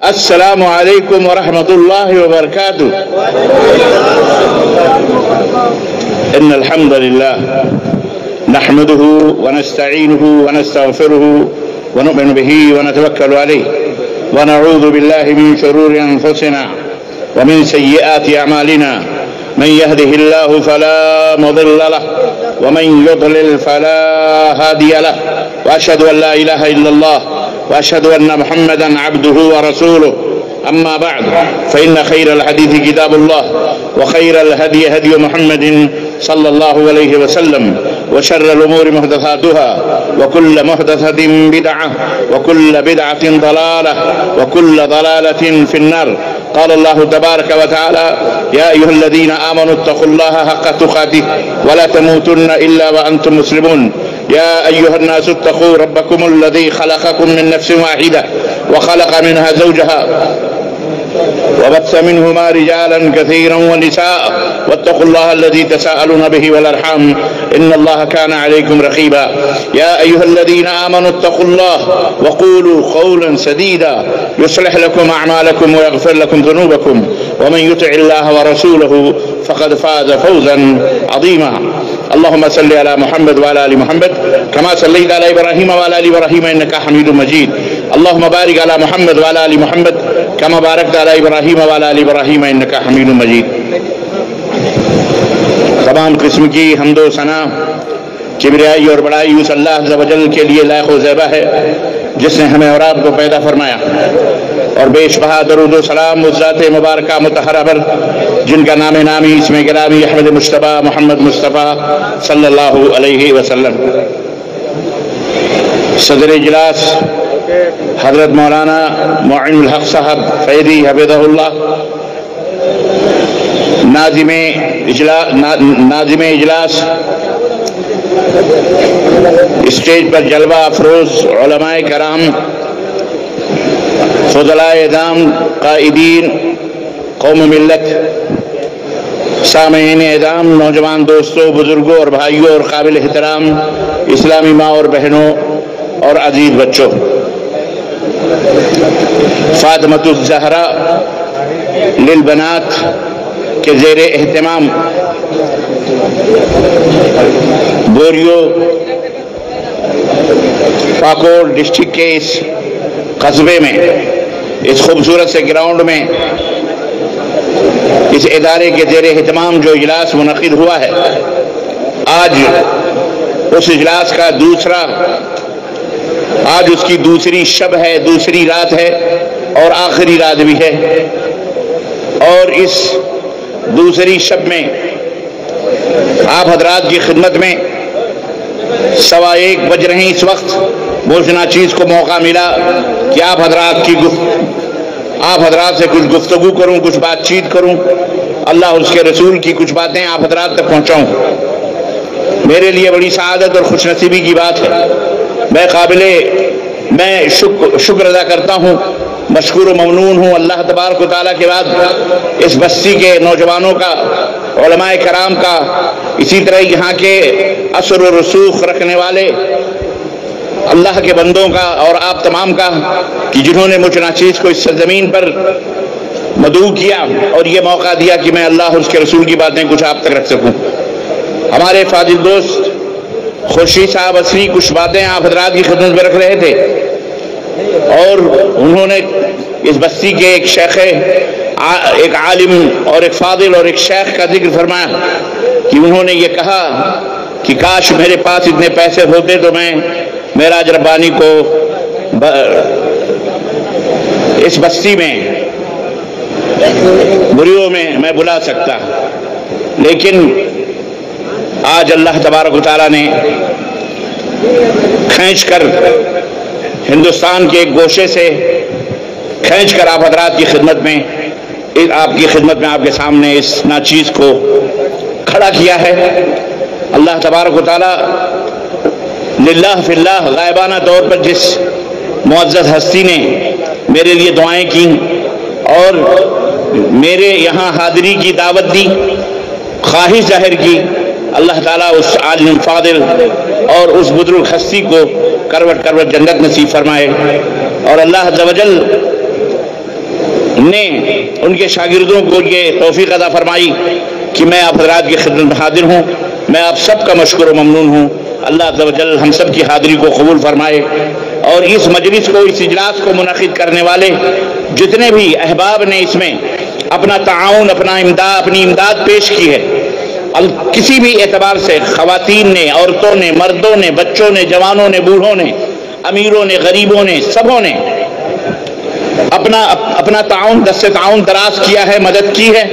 السلام علیکم ورحمۃ اللہ وبرکاتہ۔ ان الحمد للہ نحمده ونستعینه ونستغفره ونؤمن به ونتوکل علیہ ونعوذ باللہ من شرور انفسنا ومن سیئات اعمالنا من يهده الله فلا مضل له ومن يضلل فلا هادي له واشهد ان لا اله الا الله واشهد ان محمدا عبده ورسوله اما بعد فان خير الحديث كتاب الله وخير الهدي هدي محمد صلى الله عليه وسلم وشر الامور محدثاتها وكل محدثة بدعة وكل بدعة ضلالة وكل ضلالة في النار. قال الله تبارك وتعالى: يا أيها الذين آمنوا اتقوا الله حق تقاته ولا تموتن إلا وأنتم مسلمون. يا أيها الناس اتقوا ربكم الذي خلقكم من نفس واحدة وخلق منها زوجها وبث منهما رجالا كثيرا ونساء واتقوا الله الذي تساءلون به والأرحام إن الله كان عليكم رقيبا. يا أيها الذين آمنوا اتقوا الله وقولوا قولا سديدا يصلح لكم أعمالكم ويغفر لكم ذنوبكم ومن يطع الله ورسوله فقد فاز فوزا عظيما. اللهم صل على محمد وعلى آل محمد كما صليت على إبراهيم وعلى آل إبراهيم إنك حميد مجيد. اللهم بارك على محمد وعلى آل محمد كما باركت على إبراهيم وعلى آل إبراهيم إنك حميد مجيد. تمام قسم کی حمد و ثنا کبریائی اور بڑائی اس اللہ عز و جل کے لیے لائق و زیبا ہے جس نے ہمیں اور آپ کو پیدا فرمایا، اور بیش بہا درود و سلام اس ذات مبارکہ مطہرہ پر جن کا نام نامی اسم گرامی احمد مجتبی محمد مصطفیٰ صلی اللہ علیہ وسلم. صدر اجلاس حضرت مولانا معین الحق صاحب فیدی حفظہ اللہ، ناظم اجلاس، اسٹیج پر جلوہ افروز علماء کرام، فضلاء اعظام، قائدین قوم ملت، سامعین اعظام، نوجوان دوستوں، بزرگوں اور بھائیوں اور قابل احترام اسلامی ماں اور بہنوں اور عزیز بچوں، فاطمۃ الزہرا للبنات کے زیر اہتمام بوریو پاکور ڈسٹرکٹ کے اس قصبے میں، اس خوبصورت سے گراؤنڈ میں، اس ادارے کے زیر اہتمام جو اجلاس منعقد ہوا ہے، آج اس اجلاس کا آج اس کی دوسری شب ہے، دوسری رات ہے اور آخری رات بھی ہے. اور اس دوسری شب میں آپ حضرات کی خدمت میں 1:15 بج رہے ہیں اس وقت. مجھے ناچیز کو موقع ملا کہ آپ حضرات سے کچھ گفتگو کروں، کچھ بات چیت کروں، اللہ اور اس کے رسول کی کچھ باتیں آپ حضرات تک پہنچاؤں. میرے لیے بڑی سعادت اور خوش نصیبی کی بات ہے. میں شکر ادا کرتا ہوں، مشکور و ممنون ہوں اللہ تبارک و تعالیٰ کے بعد اس بستی کے نوجوانوں کا، علماء کرام کا، اسی طرح یہاں کے اثر و رسوخ رکھنے والے اللہ کے بندوں کا اور آپ تمام کا، کہ جنہوں نے مجھ ناچیز کو اس سرزمین پر مدعو کیا اور یہ موقع دیا کہ میں اللہ اور اس کے رسول کی باتیں کچھ آپ تک رکھ سکوں. ہمارے فاضل دوست خورشید صاحب اصلی کچھ باتیں آپ حضرات کی خدمت میں رکھ رہے تھے، اور انہوں نے اس بستی کے ایک شیخ، ایک عالم اور ایک فاضل اور ایک شیخ کا ذکر فرمایا کہ انہوں نے یہ کہا کہ کاش میرے پاس اتنے پیسے ہوتے تو میں معراج ربانی کو اس بستی میں بریوں میں بلا سکتا. لیکن آج اللہ تبارک و تعالیٰ نے کھینچ کر ہندوستان کے ایک گوشے سے کھینچ کر آپ حضرات کی خدمت میں، آپ کے سامنے اس ناچیز کو کھڑا کیا ہے. اللہ تبارک و تعالیٰ للہ فی اللہ غائبانہ طور پر جس معزز ہستی نے میرے لیے دعائیں کی اور میرے یہاں حاضری کی دعوت دی، خواہش ظاہر کی، اللہ تعالیٰ اس عالم فاضل اور اس بزرگ ہستی کو کروٹ کروٹ جنت نصیب فرمائے. اور اللہ عز و جل نے ان کے شاگردوں کو یہ توفیق عطا فرمائی کہ میں آپ حضرات کی خدمت میں حاضر ہوں. میں آپ سب کا مشکور و ممنون ہوں. اللہ عز و جل ہم سب کی حاضری کو قبول فرمائے، اور اس مجلس کو، اس اجلاس کو منعقد کرنے والے جتنے بھی احباب نے اس میں اپنا تعاون، اپنی امداد پیش کی ہے، کسی بھی اعتبار سے، خواتین نے، عورتوں نے، مردوں نے، بچوں نے، جوانوں نے، بوڑھوں نے، امیروں نے، غریبوں نے، سبوں نے اپنا تعاون، دست تعاون دراز کیا ہے، مدد کی ہے،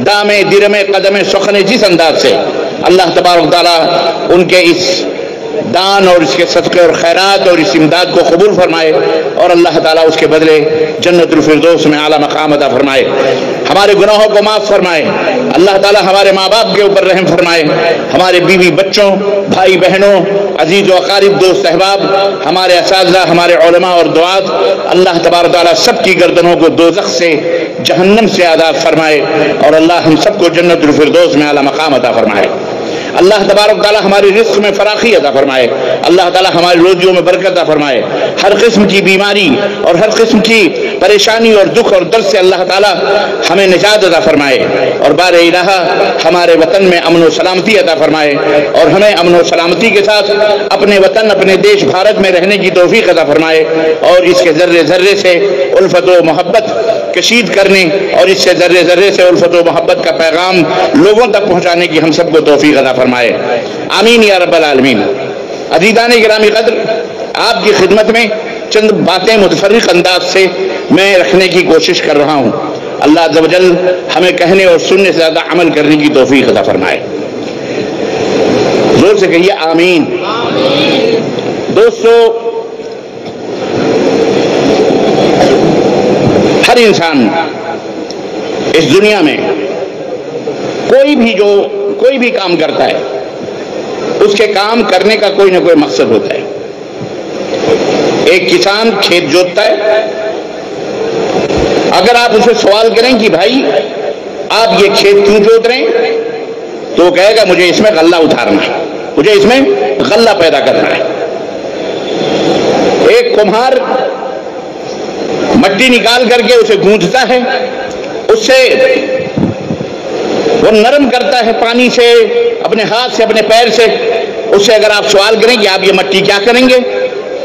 دامے درمے قدمے سخنے، جس انداز سے اللہ تبارک و تعالیٰ ان کے اس دان اور اس کے صدقے اور خیرات اور اس امداد کو قبول فرمائے، اور اللہ تعالیٰ اس کے بدلے جنت الفردوس میں اعلیٰ مقام عطا فرمائے. ہمارے گناہوں کو معاف فرمائے. اللہ تعالیٰ ہمارے ماں باپ کے اوپر رحم فرمائے. ہمارے بیوی بچوں، بھائی بہنوں، عزیز و اقارب، دوست احباب، ہمارے اساتذہ، ہمارے علماء اور دعات، اللہ تبارک تعالیٰ سب کی گردنوں کو دوزخ سے، جہنم سے آزاد فرمائے، اور اللہ ہم سب کو جنت الفردوس میں اعلیٰ مقام عطا فرمائے. اللہ تبارک تعالیٰ ہماری رزق میں فراخی عطا فرمائے. اللہ تعالیٰ ہماری روزیوں میں برکت عطا فرمائے. ہر قسم کی بیماری اور ہر قسم کی پریشانی اور دکھ اور درد سے اللہ تعالیٰ ہمیں نجات عطا فرمائے، اور بار الہ ہمارے وطن میں امن و سلامتی عطا فرمائے، اور ہمیں امن و سلامتی کے ساتھ اپنے وطن، اپنے دیش بھارت میں رہنے کی توفیق عطا فرمائے، اور اس کے ذرے ذرے سے الفت و محبت کشید کرنے، اور اس سے ذرے ذرے سے الفت و محبت کا پیغام لوگوں تک پہنچانے کی ہم سب کو توفیق عطا فرمائے. آمین یا رب العالمین. عزیزان گرامی قدر، آپ کی خدمت میں چند باتیں متفرق انداز سے میں رکھنے کی کوشش کر رہا ہوں. اللہ عز و جل ہمیں کہنے اور سننے سے زیادہ عمل کرنے کی توفیق عطا فرمائے. زور سے کہیے آمین. دوستو، ہر انسان اس دنیا میں کوئی بھی کام کرتا ہے، اس کے کام کرنے کا کوئی نہ کوئی مقصد ہوتا ہے. ایک کسان کھیت جوتتا ہے. اگر آپ اسے سوال کریں کہ بھائی آپ یہ کھیت کیوں جوت رہے ہیں، تو وہ کہے گا مجھے اس میں غلہ اتارنا ہے، مجھے اس میں غلہ پیدا کرنا ہے. ایک کمہار مٹی نکال کر کے اسے گونجتا ہے، اس سے وہ نرم کرتا ہے پانی سے، اپنے ہاتھ سے، اپنے پیر سے. اس سے اگر آپ سوال کریں کہ آپ یہ مٹی کیا کریں گے،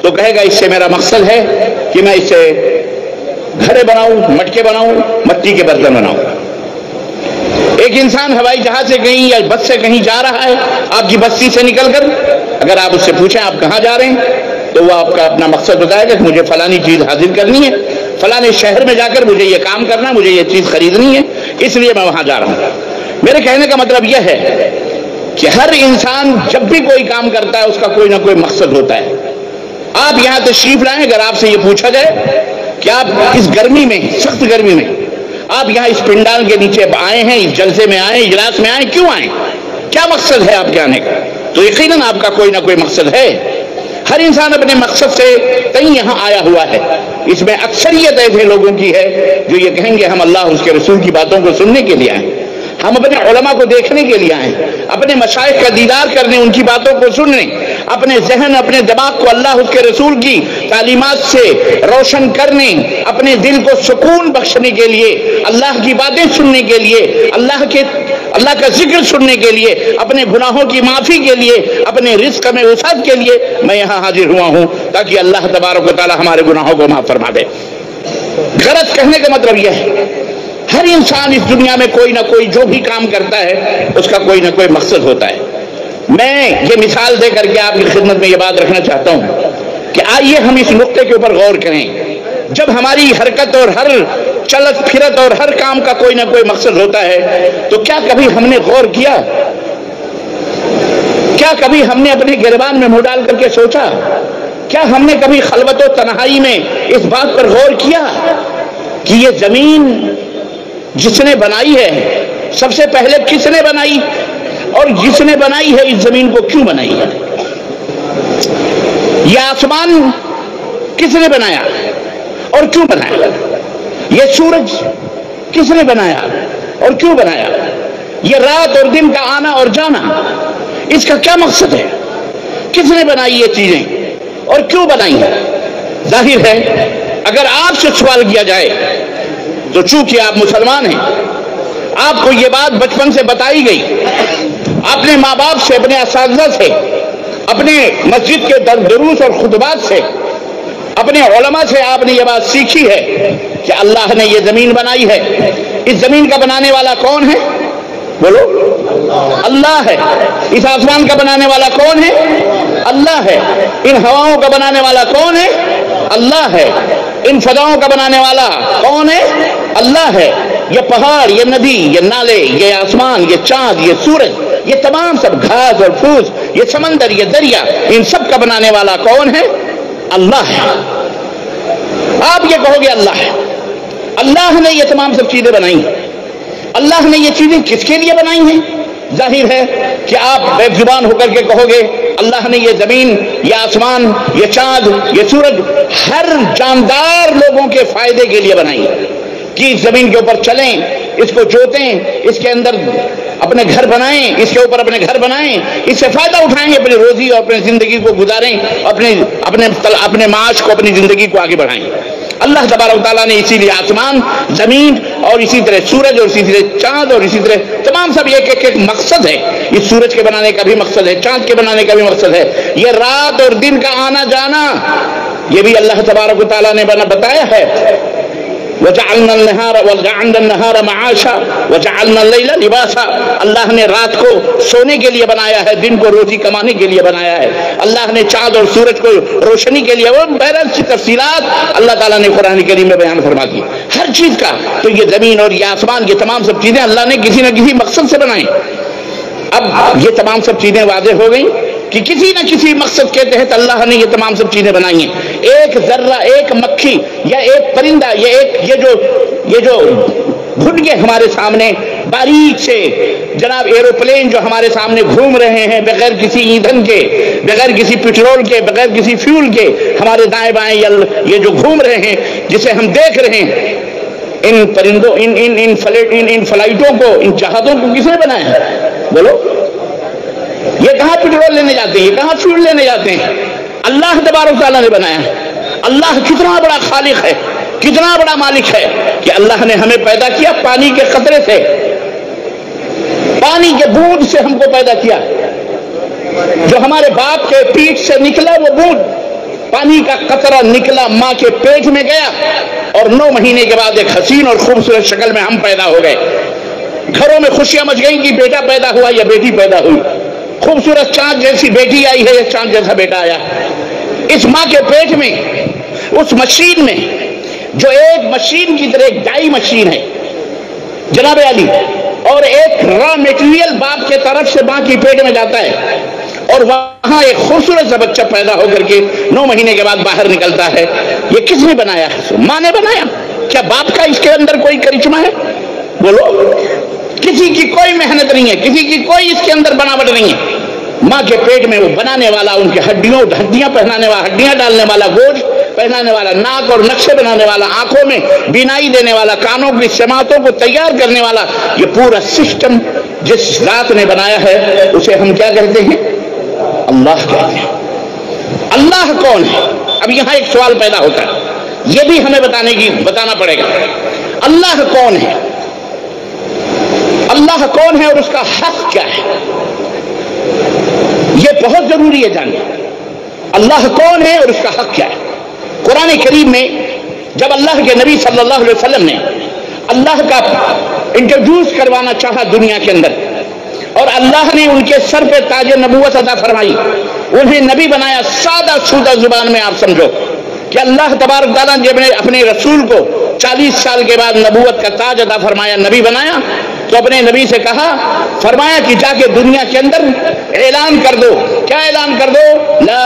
تو کہے گا اس سے میرا مقصد ہے کہ میں اس سے گھڑے بناؤں، مٹکے بناؤں، مٹی کے برتن بناؤں. ایک انسان ہوائی جہاز سے کہیں یا بس سے کہیں جا رہا ہے، آپ کی بستی سے نکل کر، اگر آپ اس سے پوچھیں آپ کہاں جا رہے ہیں، تو وہ آپ کا اپنا مقصد بتائے گا کہ مجھے فلانی چیز حاصل کرنی ہے، فلانے شہر میں جا کر مجھے یہ کام کرنا ہے، مجھے یہ چیز خریدنی ہے، اس لیے میں وہاں جا رہا ہوں. میرے کہنے کا مطلب یہ ہے کہ ہر انسان جب بھی کوئی کام کرتا ہے اس کا کوئی نہ کوئی مقصد ہوتا ہے. آپ یہاں تشریف لائیں، اگر آپ سے یہ پوچھا جائے کہ آپ اس گرمی میں، سخت گرمی میں، آپ یہاں اس پنڈال کے نیچے آئے ہیں، اس جلسے میں آئے، اجلاس میں آئے، کیوں آئے، کیا مقصد ہے آپ کے آنے کا، تو یقیناً آپ کا کوئی نہ کوئی مقصد ہے. ہر انسان اپنے مقصد سے کہیں یہاں آیا ہوا ہے. اس میں اکثریت ایسے لوگوں کی ہے جو یہ کہیں گے ہم اللہ اس کے رسول کی باتوں کو سننے کے لیے آئے، ہم اپنے علماء کو دیکھنے کے لیے آئے، اپنے مشائخ کا دیدار کرنے، ان کی باتوں کو سننے، اپنے ذہن، اپنے دماغ کو اللہ اس کے رسول کی تعلیمات سے روشن کرنے، اپنے دل کو سکون بخشنے کے لیے، اللہ کی باتیں سننے کے لیے، اللہ کا ذکر سننے کے لیے، اپنے گناہوں کی معافی کے لیے، اپنے رزق میں وسعت کے لیے میں یہاں حاضر ہوا ہوں، تاکہ اللہ تبارک و تعالی ہمارے گناہوں کو معاف فرما دے. غرض کہنے کا مطلب یہ ہے، ہر انسان اس دنیا میں کوئی نہ کوئی جو بھی کام کرتا ہے اس کا کوئی نہ کوئی مقصد ہوتا ہے. میں یہ مثال دے کر کے آپ کی خدمت میں یہ بات رکھنا چاہتا ہوں کہ آئیے ہم اس نقطے کے اوپر غور کریں. جب ہماری حرکت اور ہر چلت پھرت اور ہر کام کا کوئی نہ کوئی مقصد ہوتا ہے، تو کیا کبھی ہم نے غور کیا، کیا کبھی ہم نے اپنے گریبان میں منہ ڈال کر کے سوچا، کیا ہم نے کبھی خلوت و تنہائی میں اس بات پر غور کیا کہ یہ زمین جس نے بنائی ہے، سب سے پہلے کس نے بنائی، اور جس نے بنائی ہے اس زمین کو کیوں بنائی ہے؟ یہ آسمان کس نے بنایا اور کیوں بنایا؟ یہ سورج کس نے بنایا اور کیوں بنایا؟ یہ رات اور دن کا آنا اور جانا، اس کا کیا مقصد ہے؟ کس نے بنائی یہ چیزیں اور کیوں بنائی ہیں؟ ظاہر ہے اگر آپ سے سوال کیا جائے تو چونکہ آپ مسلمان ہیں، آپ کو یہ بات بچپن سے بتائی گئی، اپنے ماں باپ سے، اپنے اساتذہ سے، اپنے مسجد کے دروس اور خطبات سے، اپنے علماء سے آپ نے یہ بات سیکھی ہے کہ اللہ نے یہ زمین بنائی ہے۔ اس زمین کا بنانے والا کون ہے؟ بولو، اللہ ہے۔ اس آسمان کا بنانے والا کون ہے؟ اللہ ہے۔ ان ہواؤں کا بنانے والا کون ہے؟ اللہ ہے۔ ان فضاؤں کا بنانے والا کون ہے؟ اللہ ہے۔ یہ پہاڑ، یہ ندی، یہ نالے، یہ آسمان، یہ چاند، یہ سورج، یہ تمام سب گھاس اور پھوس، یہ سمندر، یہ دریا، ان سب کا بنانے والا کون ہے؟ اللہ ہے۔ آپ یہ کہو گے اللہ ہے، اللہ نے یہ تمام سب چیزیں بنائی ہیں۔ اللہ نے یہ چیزیں کس کے لیے بنائی ہیں؟ ظاہر ہے کہ آپ بے زبان ہو کر کے کہو گے اللہ نے یہ زمین، یہ آسمان، یہ چاند، یہ سورج ہر جاندار لوگوں کے فائدے کے لیے بنائی ہے کہ اس زمین کے اوپر چلیں، اس کو جوتیں، اس کے اندر اپنے گھر بنائیں، اس کے اوپر اپنے گھر بنائیں، اس سے فائدہ اٹھائیں، اپنی روزی اور اپنی زندگی کو گزاریں، اپنے معاش کو، اپنی زندگی کو آگے بڑھائیں۔ اللہ تبارک و تعالیٰ نے اسی لیے آسمان، زمین اور اسی طرح سورج اور اسی طرح چاند اور اسی طرح تمام سب ایک مقصد ہے۔ اس سورج کے بنانے کا بھی مقصد ہے، چاند کے بنانے کا بھی مقصد ہے، یہ رات اور دن کا آنا جانا یہ بھی اللہ تبارک و تعالیٰ نے بتایا ہے۔ وَجَعَلْنَا النَّهَارَ مَعَاشًا وَجَعَلْنَا اللَّيْلَ لِبَاسًا، اللہ نے رات کو سونے کے لیے بنایا ہے، دن کو روزی کمانے کے لیے بنایا ہے۔ اللہ نے چاند اور سورج کو روشنی کے لیے، وہ بہرحال کی تفصیلات اللہ تعالیٰ نے قرآن کریم میں بیان فرما دی ہر چیز کا۔ تو یہ زمین اور یہ آسمان، یہ تمام سب چیزیں اللہ نے کسی نہ کسی مقصد سے بنائیں۔ اب یہ تمام سب چیزیں واضح ہو گئیں کہ کسی نہ کسی مقصد کے تحت اللہ نے یہ تمام سب چیزیں بنائی ہیں۔ ایک ذرہ، ایک مکھی یا ایک پرندہ، یہ جو گھٹنے ہمارے سامنے باریک سے جناب ایروپلین جو ہمارے سامنے گھوم رہے ہیں بغیر کسی ایندھن کے، بغیر کسی پیٹرول کے، بغیر کسی فیول کے، ہمارے دائیں بائیں یہ جو گھوم رہے ہیں، جسے ہم دیکھ رہے ہیں، ان پرندوں، ان فلائٹوں کو، ان جہازوں کو کس نے بنایا ہے؟ بولو، یہ کہاں پیٹرول لینے جاتے ہیں، یہ کہاں فیول لینے جاتے ہیں؟ اللہ تبارک تعالیٰ نے بنایا ہے۔ اللہ کتنا بڑا خالق ہے، کتنا بڑا مالک ہے کہ اللہ نے ہمیں پیدا کیا پانی کے قطرے سے، پانی کے بوند سے ہم کو پیدا کیا۔ جو ہمارے باپ کے پیٹ سے نکلا وہ بوند، پانی کا قطرہ نکلا، ماں کے پیٹ میں گیا، اور 9 مہینے کے بعد ایک حسین اور خوبصورت شکل میں ہم پیدا ہو گئے۔ گھروں میں خوشیاں مچ گئیں کہ بیٹا پیدا ہوا یا بیٹی پیدا ہوئی، خوبصورت چاند جیسی بیٹی آئی ہے یا چاند جیسا بیٹا آیا۔ اس ماں کے پیٹ میں، اس مشین میں، جو ایک مشین کی طرح ایک ڈائی مشین ہے جناب علی، اور ایک را میٹیریل باپ کے طرف سے ماں کی پیٹ میں جاتا ہے، اور وہاں ایک خوبصورت سا بچہ پیدا ہو کر کے 9 مہینے کے بعد باہر نکلتا ہے۔ یہ کس نے بنایا ہے؟ ماں نے بنایا۔ کیا باپ کا اس کے اندر کوئی کرشمہ ہے؟ بولو، کسی کی کوئی محنت نہیں ہے، کسی کی کوئی اس کے اندر بناوٹ نہیں ہے۔ ماں کے پیٹ میں وہ بنانے والا، ان کی ہڈیاں پہنانے والا، ہڈیاں ڈالنے والا، گوشت پہنانے والا، ناک اور نقشے بنانے والا، آنکھوں میں بینائی دینے والا، کانوں کی سماعتوں کو تیار کرنے والا، یہ پورا سسٹم جس ذات نے بنایا ہے اسے ہم کیا کہتے ہیں؟ اللہ کہتے ہیں۔ اللہ کون ہے؟ اب یہاں ایک سوال پیدا ہوتا ہے، یہ بھی ہمیں بتانا پڑے گا۔ اللہ کون ہے؟ اللہ کون ہے اور اس کا حق کیا ہے؟ یہ بہت ضروری ہے جاننا۔ اللہ کون ہے اور اس کا حق کیا ہے؟ قرآن کریم میں جب اللہ کے نبی صلی اللہ علیہ وسلم نے اللہ کا انٹروڈیوس کروانا چاہا دنیا کے اندر، اور اللہ نے ان کے سر پہ تاج نبوت عطا فرمائی، انہیں نبی بنایا، سادہ سودہ زبان میں آپ سمجھو کہ اللہ تبارک تعالیٰ جب نے اپنے رسول کو 40 سال کے بعد نبوت کا تاج عطا فرمایا، نبی بنایا، تو اپنے نبی سے کہا، فرمایا کہ جا کے دنیا کے اندر اعلان کر دو۔ کیا اعلان کر دو؟ لا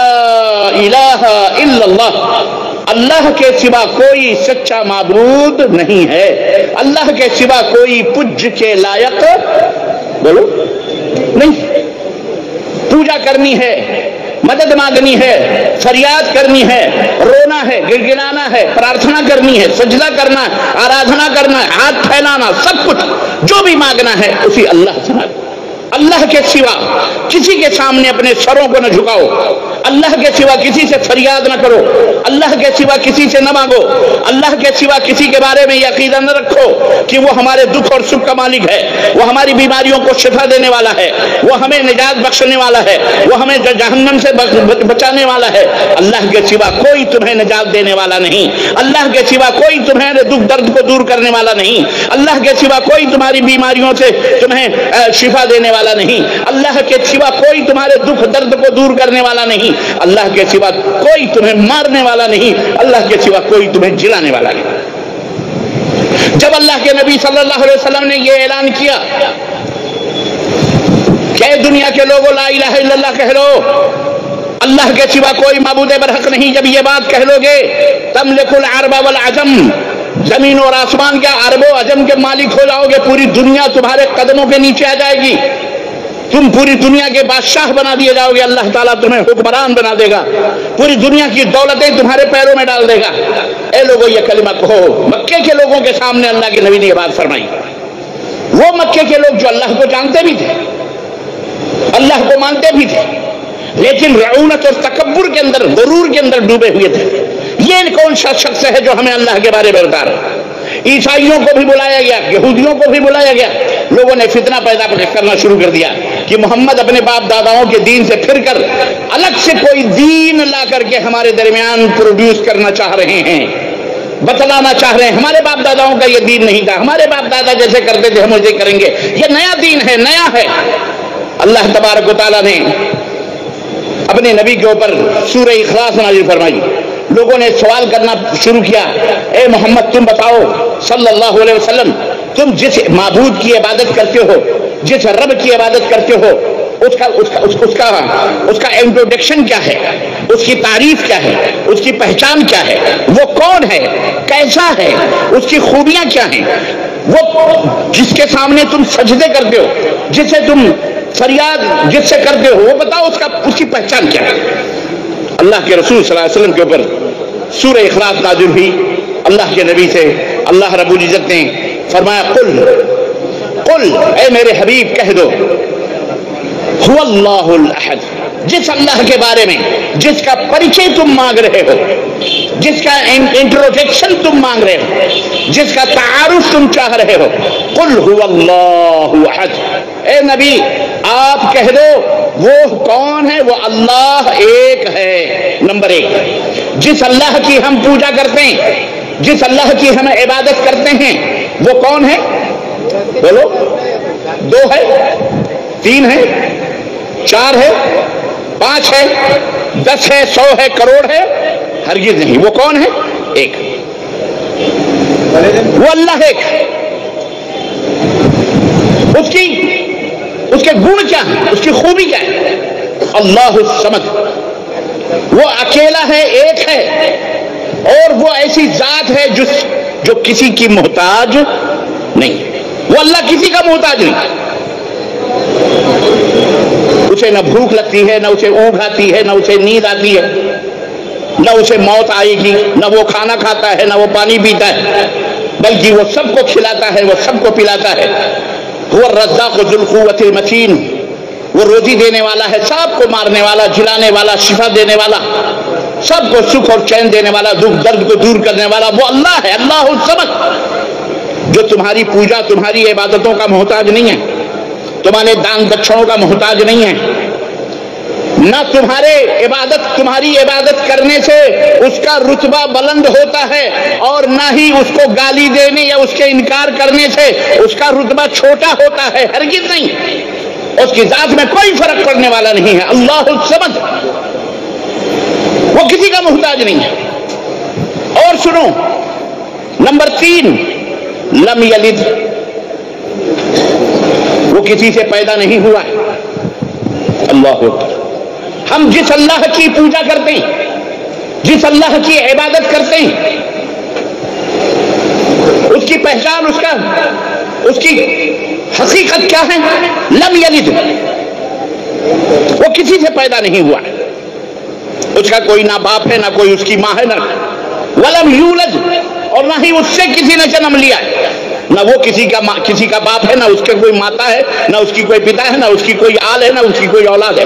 الہ الا اللہ، اللہ کے سوا کوئی سچا معبود نہیں ہے، اللہ کے سوا کوئی پوج کے لائق، بولو، نہیں۔ پوجا کرنی ہے، مدد مانگنی ہے، فریاد کرنی ہے، رونا ہے، گڑگڑانا ہے، پرارتھنا کرنی ہے، سجدہ کرنا ہے، آرادھنا کرنا ہے، ہاتھ پھیلانا، سب کچھ جو بھی مانگنا ہے اسی اللہ سے مانگو۔ اللہ کے سوا کسی کے سامنے اپنے سروں کو نہ جھکاؤ، اللہ کے سوا کسی سے فریاد نہ کرو، اللہ کے سوا کسی سے نہ مانگو، اللہ کے سوا کسی کے بارے میں یہ عقیدہ نہ رکھو کہ وہ ہمارے دکھ اور سکھ کا مالک ہے، وہ ہماری بیماریوں کو شفا دینے والا ہے، وہ ہمیں نجات بخشنے والا ہے، وہ ہمیں جہنم سے بچانے والا ہے۔ اللہ کے سوا کوئی تمہیں نجات دینے والا نہیں، اللہ کے سوا کوئی تمہارے دکھ درد کو دور کرنے والا نہیں، اللہ کے سوا کوئی تمہاری بیماریوں سے تمہیں شفا دینے والا نہیں، اللہ کے سوا کوئی تمہارے دکھ درد کو دور کرنے والا نہیں، اللہ کے سوا کوئی تمہیں مارنے والا نہیں، اللہ کے سوا کوئی تمہیں جلانے والا نہیں۔ جب اللہ کے نبی صلی اللہ علیہ وسلم نے یہ اعلان کیا کہ دنیا کے لوگوں لا الہ الا اللہ کہہ لو، اللہ کے سوا کوئی معبود برحق نہیں، جب یہ بات کہہ لو گے تملک العرب والعجم، زمین اور آسمان کے عرب و عجم کے مالک ہو جاؤ گے، پوری دنیا تمہارے قدموں کے نیچے آ جائے گی، تم پوری دنیا کے بادشاہ بنا دیے جاؤ گے، اللہ تعالیٰ تمہیں حکمران بنا دے گا، پوری دنیا کی دولتیں تمہارے پیروں میں ڈال دے گا۔ اے لوگوں یہ کلمہ کہو۔ مکے کے لوگوں کے سامنے اللہ کے نبی نے یہ بات فرمائی، وہ مکے کے لوگ جو اللہ کو جانتے بھی تھے، اللہ کو مانتے بھی تھے، لیکن رعونت اور تکبر کے اندر، غرور کے اندر ڈوبے ہوئے تھے۔ یہ کون سا شخص ہے جو ہمیں اللہ کے بارے میں بتا رہا ہے؟ عیسائیوں کو بھی بلایا گیا، یہودیوں کو بھی بلایا گیا، لوگوں نے فتنہ پیدا کرنا شروع کر دیا کہ محمد اپنے باپ داداؤں کے دین سے پھر کر الگ سے کوئی دین لا کر کے ہمارے درمیان پروڈیوس کرنا چاہ رہے ہیں، بتلانا چاہ رہے ہیں۔ ہمارے باپ داداؤں کا یہ دین نہیں تھا، ہمارے باپ دادا جیسے کرتے تھے ہم اسے کریں گے، یہ نیا دین ہے، نیا ہے۔ اللہ تبارک و تعالیٰ نے اپنے نبی کے اوپر سورہ اخلاص نازل فرمائی، لوگوں نے سوال کرنا شروع کیا، اے محمد تم بتاؤ صلی اللہ علیہ وسلم، تم جس معبود کی عبادت کرتے ہو، جس رب کی عبادت کرتے ہو، اس کا انٹروڈکشن کیا ہے، اس کی تعریف کیا ہے، اس کی پہچان کیا ہے، وہ کون ہے، کیسا ہے، اس کی خوبیاں کیا ہیں، وہ جس کے سامنے تم سجدے کرتے ہو، جسے تم فریاد جس سے کرتے ہو، وہ بتاؤ اس کی پہچان کیا ہے۔ اللہ کے رسول صلی اللہ علیہ وسلم کے اوپر سورہ اخلاص نازل ہوئی۔ اللہ کے نبی سے اللہ رب العزت نے فرمایا قل اے میرے حبیب کہہ دو هو اللہ الاحد، جس اللہ کے بارے میں جس کا پریچے تم مانگ رہے ہو، جس کا انٹروڈکشن تم مانگ رہے ہو، جس کا تعارف تم چاہ رہے ہو، قل هو اللہ احد، اے نبی آپ کہہ دو وہ کون ہے، وہ اللہ ایک ہے۔ نمبر ایک، جس اللہ کی ہم پوجا کرتے ہیں، جس اللہ کی ہم عبادت کرتے ہیں، وہ کون ہے؟ بولو، 2 ہے، 3 ہے، 4 ہے، 5 ہے، 10 ہے، 100 ہے، کروڑ ہے؟ ہرگز نہیں۔ وہ کون ہے؟ ایک، وہ اللہ ایک۔ اس کے گن کیا ہے، اس کی خوبی کیا ہے؟ اللہ الصمد، وہ اکیلا ہے، ایک ہے، اور وہ ایسی ذات ہے جو کسی کی محتاج نہیں، وہ اللہ کسی کا محتاج نہیں، اسے نہ بھوک لگتی ہے، نہ اسے اونگ آتی ہے، نہ اسے نیند آتی ہے، نہ اسے موت آئے گی، نہ وہ کھانا کھاتا ہے، نہ وہ پانی پیتا ہے، بلکہ وہ سب کو کھلاتا ہے، وہ سب کو پلاتا ہے۔ وہ الرزاق ذو القوۃ المتین، وہ روزی دینے والا ہے، سب کو مارنے والا، جلانے والا، شفا دینے والا، سب کو سکھ اور چین دینے والا، دکھ درد کو دور کرنے والا، وہ اللہ ہے، اللہ الصمد، جو تمہاری پوجا، تمہاری عبادتوں کا محتاج نہیں ہے، تمہارے دان دکشنوں کا محتاج نہیں ہے، نہ تمہاری عبادت کرنے سے اس کا رتبہ بلند ہوتا ہے، اور نہ ہی اس کو گالی دینے یا اس کے انکار کرنے سے اس کا رتبہ چھوٹا ہوتا ہے، ہرگز نہیں۔ اس کی ذات میں کوئی فرق پڑنے والا نہیں ہے، اللہ الصمد، وہ کسی کا محتاج نہیں ہے۔ اور سنو، نمبر 3، لم یلد، وہ کسی سے پیدا نہیں ہوا ہے۔ اللہ اکبر۔ ہم جس اللہ کی پوجا کرتے ہیں، جس اللہ کی عبادت کرتے ہیں، اس کی پہچان، اس کی حقیقت کیا ہے؟ لم یلد، وہ کسی سے پیدا نہیں ہوا ہے، اس کا کوئی نہ باپ ہے، نہ کوئی اس کی ماں ہے، نہ ولم یولد، اور نہ ہی اس سے کسی نے جنم لیا ہے، نہ وہ کسی کا باپ ہے، نہ اس کے کوئی ماتا ہے، نہ اس کی کوئی پتا ہے، نہ اس کی کوئی آل ہے، نہ اس کی کوئی اولاد ہے۔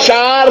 4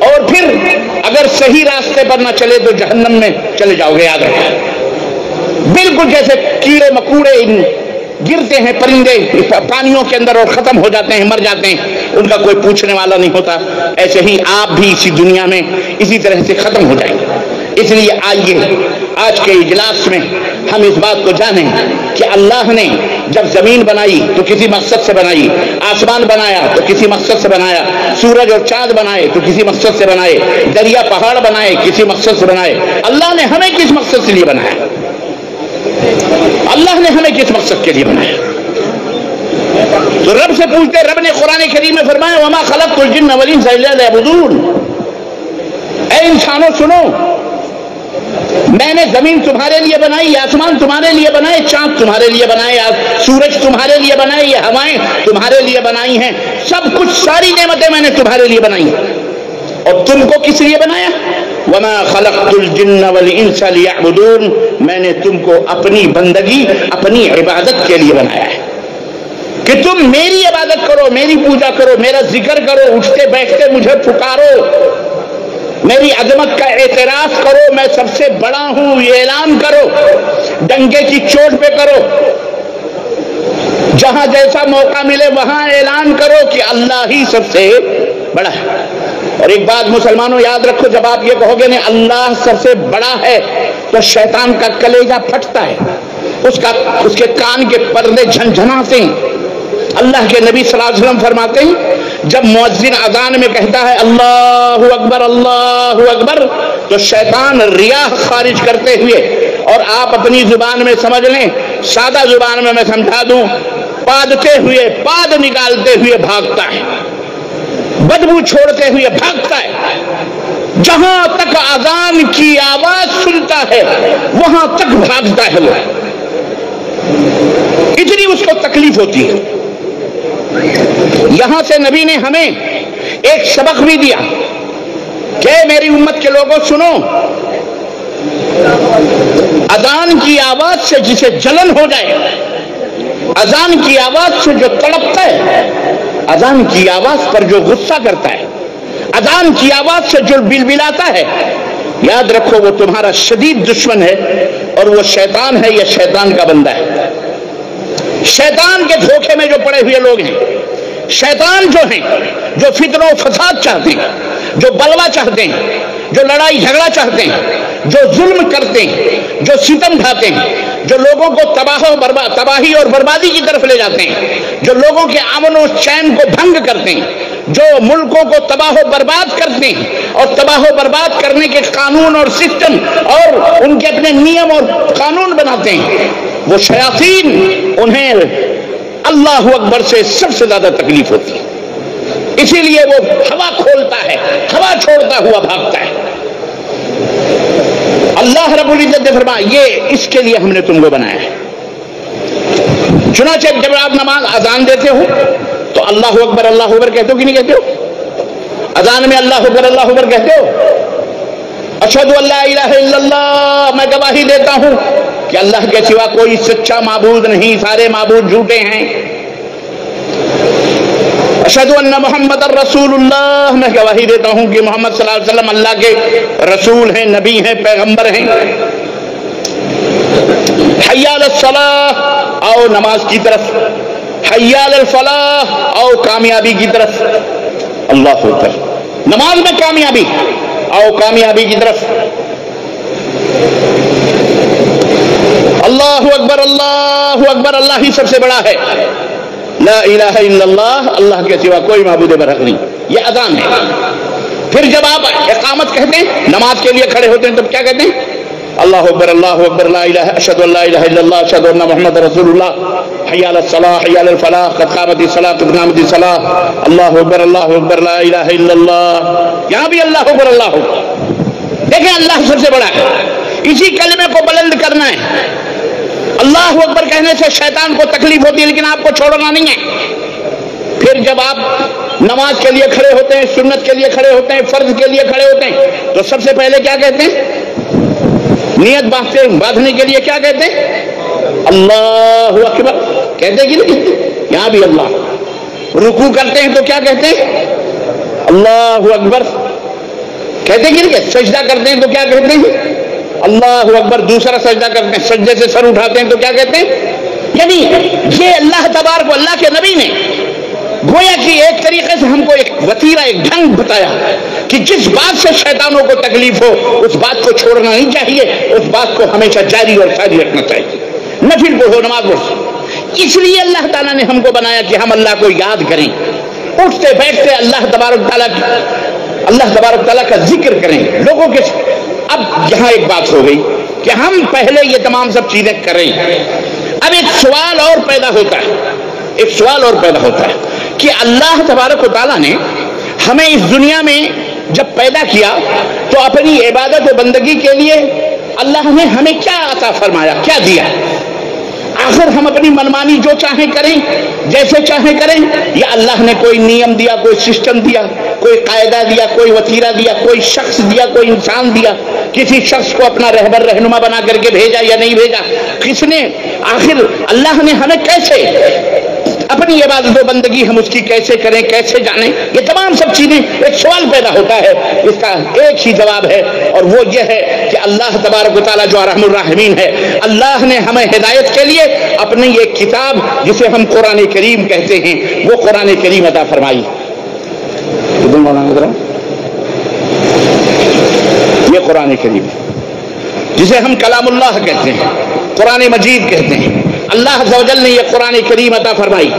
اور پھر اگر صحیح راستے پر نہ چلے تو جہنم میں چلے جاؤ گے، یاد رکھیں۔ بالکل جیسے کیڑے مکوڑے گرتے ہیں پرندے پانیوں کے اندر اور ختم ہو جاتے ہیں، مر جاتے ہیں، ان کا کوئی پوچھنے والا نہیں ہوتا، ایسے ہی آپ بھی اسی دنیا میں اسی طرح سے ختم ہو جائیں گے۔ اس لیے آئیے آج کے اجلاس میں ہم اس بات کو جانیں کہ اللہ نے جب زمین بنائی تو کسی مقصد سے بنائی، آسمان بنایا تو کسی مقصد سے بنایا، سورج اور چاند بنائے تو کسی مقصد سے بنائے، دریا پہاڑ بنائے کسی مقصد سے بنائے۔ اللہ نے ہمیں کس مقصد کے لیے بنایا؟ اللہ نے ہمیں کس مقصد کے لیے بنایا؟ تو رب سے پوچھتے، رب نے قرآن کریم میں فرمایا وما خلقت الجن والانس الا لیعبدون۔ اے انسانوں سنو، میں نے زمین تمہارے لیے بنائی، آسمان تمہارے لیے بنائے، چاند تمہارے لیے بنائے، سورج تمہارے لیے بنائے، یہ ہوائیں تمہارے لیے بنائی ہیں، سب کچھ ساری نعمتیں میں نے تمہارے لیے بنائی ہیں۔ اور تم کو کس لیے بنایا؟ وما خلقت الجن والانس لیعبدون، میں نے تم کو اپنی بندگی، اپنی عبادت کے لیے بنایا ہے کہ تم میری عبادت کرو، میری پوجا کرو، میرا ذکر کرو، اٹھتے بیٹھتے مجھے پکارو، میری عظمت کا اعتراف کرو، میں سب سے بڑا ہوں یہ اعلان کرو، ڈنگے کی چوٹ پہ کرو، جہاں جیسا موقع ملے وہاں اعلان کرو کہ اللہ ہی سب سے بڑا ہے۔ اور ایک بات مسلمانوں یاد رکھو، جب آپ یہ کہو گے نہیں اللہ سب سے بڑا ہے تو شیطان کا کلیجہ پھٹتا ہے، اس کے کان کے پردے جھنجھناتے ہیں۔ اللہ کے نبی صلی اللہ علیہ وسلم فرماتے ہیں جب مؤذن اذان میں کہتا ہے اللہ اکبر اللہ اکبر تو شیطان ریاح خارج کرتے ہوئے، اور آپ اپنی زبان میں سمجھ لیں، سادہ زبان میں سمجھا دوں، پادتے ہوئے، پاد نکالتے ہوئے بھاگتا ہے، بدبو چھوڑتے ہوئے بھاگتا ہے، جہاں تک اذان کی آواز سنتا ہے وہاں تک بھاگتا ہے وہ، اتنی اس کو تکلیف ہوتی ہے۔ یہاں سے نبی نے ہمیں ایک سبق بھی دیا کہ میری امت کے لوگوں سنو، اذان کی آواز سے جسے جلن ہو جائے، اذان کی آواز سے جو تڑپتا ہے، اذان کی آواز پر جو غصہ کرتا ہے، اذان کی آواز سے جو بلبلاتا ہے، یاد رکھو وہ تمہارا شدید دشمن ہے، اور وہ شیطان ہے یا شیطان کا بندہ ہے۔ شیطان کے دھوکے میں جو پڑے ہوئے لوگ ہیں، شیطان جو ہیں، جو فتنہ و فساد چاہتے ہیں، جو بلوا چاہتے ہیں، جو لڑائی جھگڑا چاہتے ہیں، جو ظلم کرتے ہیں، جو ستم ڈھاتے ہیں، جو لوگوں کو تباہی اور بربادی کی طرف لے جاتے ہیں، جو لوگوں کے امن و چین کو بھنگ کرتے ہیں، جو ملکوں کو تباہ و برباد کرتے ہیں، اور تباہ و برباد کرنے کے قانون اور سسٹم اور ان کے اپنے نیم اور قانون بناتے ہیں، وہ شیاطین، انہیں اللہ اکبر سے سب سے زیادہ تکلیف ہوتی ہے، اسی لیے وہ ہوا کھولتا ہے، ہوا چھوڑتا ہوا بھاگتا ہے۔ اللہ رب العزت نے فرمایا یہ اس کے لیے ہم نے تم کو بنایا ہے۔ چنانچہ جب آپ نماز اذان دیتے ہو تو اللہ اکبر کہتے ہو کہ نہیں کہتے ہو؟ اذان میں اللہ اکبر کہتے ہو؟ اشہد ان لا الہ الا اللہ، میں گواہی دیتا ہوں کہ اللہ کے سوا کوئی سچا معبود نہیں، سارے معبود جھوٹے ہیں۔ اشہد ان محمد الرسول اللہ، میں گواہی دیتا ہوں کہ محمد صلی اللہ علیہ وسلم اللہ کے رسول ہیں، نبی ہیں، پیغمبر ہیں۔ حی علی الصلاۃ، آؤ نماز کی طرف، حی علی الفلاح، آؤ کامیابی کی طرف۔ اللہ اکبر، نماز میں کامیابی، آؤ کامیابی کی طرف۔ اللہ اکبر اللہ اکبر، اللہ ہی سب سے بڑا ہے، لا الہ الا اللہ، اللہ کے سوا کوئی معبود برحق نہیں، یہ اذان ہے۔ پھر جب آپ اقامت کہتے ہیں، نماز کے لیے کھڑے ہوتے ہیں، تب کیا کہتے ہیں؟ اللہ اکبر لا الہ، اشہد ان لا الہ الا اللہ، اشہد ان محمد رسول اللہ، حی علی الصلاۃ، حی علی الفلاح، قد قامت الصلاۃ، قد قامت الصلاۃ، اللہ اکبر لا الہ الا اللہ۔ یہاں بھی اللہ اکبر۔ دیکھیں اللہ سب سے بڑا ہے، اسی کلمے کو بلند کرنا ہے۔ اللہ اکبر کہنے سے شیطان کو تکلیف ہوتی ہے لیکن آپ کو چھوڑنا نہیں ہے۔ پھر جب آپ نماز کے لیے کھڑے ہوتے ہیں، سنت کے لیے کھڑے ہوتے ہیں، فرض کے لیے کھڑے ہوتے ہیں، تو سب سے پہلے کیا کہتے ہیں؟ نیت باندھنے کے لیے کیا کہتے ہیں؟ اللہ اکبر کہتے کہ نہیں؟ یہاں بھی اللہ۔ رکوع کرتے ہیں تو کیا کہتے ہیں؟ اللہ اکبر۔ کہتے ہیں کہ سجدہ کرتے ہیں تو کیا کہتے ہیں؟ اللہ اکبر. دوسرا سجدہ کرتے ہیں, سجدے سے سر اٹھاتے ہیں تو کیا کہتے ہیں؟ یعنی یہ اللہ تبارک و اللہ کے نبی نے گویا کہ ایک طریقے سے ہم کو ایک وتیرہ, ایک ڈھنگ بتایا کہ جس بات سے شیطانوں کو تکلیف ہو اس بات کو چھوڑنا نہیں چاہیے, اس بات کو ہمیشہ جاری اور ساری رکھنا چاہیے. نفل پڑھو, نماز پڑھو. اس لیے اللہ تعالیٰ نے ہم کو بنایا کہ ہم اللہ کو یاد کریں, اٹھتے بیٹھتے اللہ تبارک تعالیٰ کا ذکر کریں لوگوں کے. اب یہاں ایک بات ہو گئی کہ ہم پہلے یہ تمام سب چیزیں کریں. اب ایک سوال اور پیدا ہوتا ہے کہ اللہ تبارک و تعالیٰ نے ہمیں اس دنیا میں جب پیدا کیا تو اپنی عبادت و بندگی کے لیے اللہ نے ہمیں کیا عطا فرمایا, کیا دیا؟ آخر ہم اپنی منمانی جو چاہیں کریں, جیسے چاہیں کریں, یا اللہ نے کوئی نیم دیا, کوئی سسٹم دیا, کوئی قاعدہ دیا, کوئی وتیرہ دیا, کوئی شخص دیا, کوئی انسان دیا, کسی شخص کو اپنا رہبر رہنما بنا کر کے بھیجا یا نہیں بھیجا, کس نے؟ آخر اللہ نے ہمیں کیسے اپنی عبادت و بندگی ہم اس کی کیسے کریں, کیسے جانیں؟ یہ تمام سب چیزیں ایک سوال پیدا ہوتا ہے. اس کا ایک ہی جواب ہے اور وہ یہ ہے کہ اللہ تبارک و تعالیٰ جو ارحم الراحمین ہے, اللہ نے ہمیں ہدایت کے لیے اپنی ایک کتاب جسے ہم قرآن کریم کہتے ہیں وہ قرآن کریم عطا فرمائی. یہ قرآن کریم جسے ہم کلام اللہ کہتے ہیں, قرآن مجید کہتے ہیں, اللہ عز و جل نے یہ قرآن کریم عطا فرمائی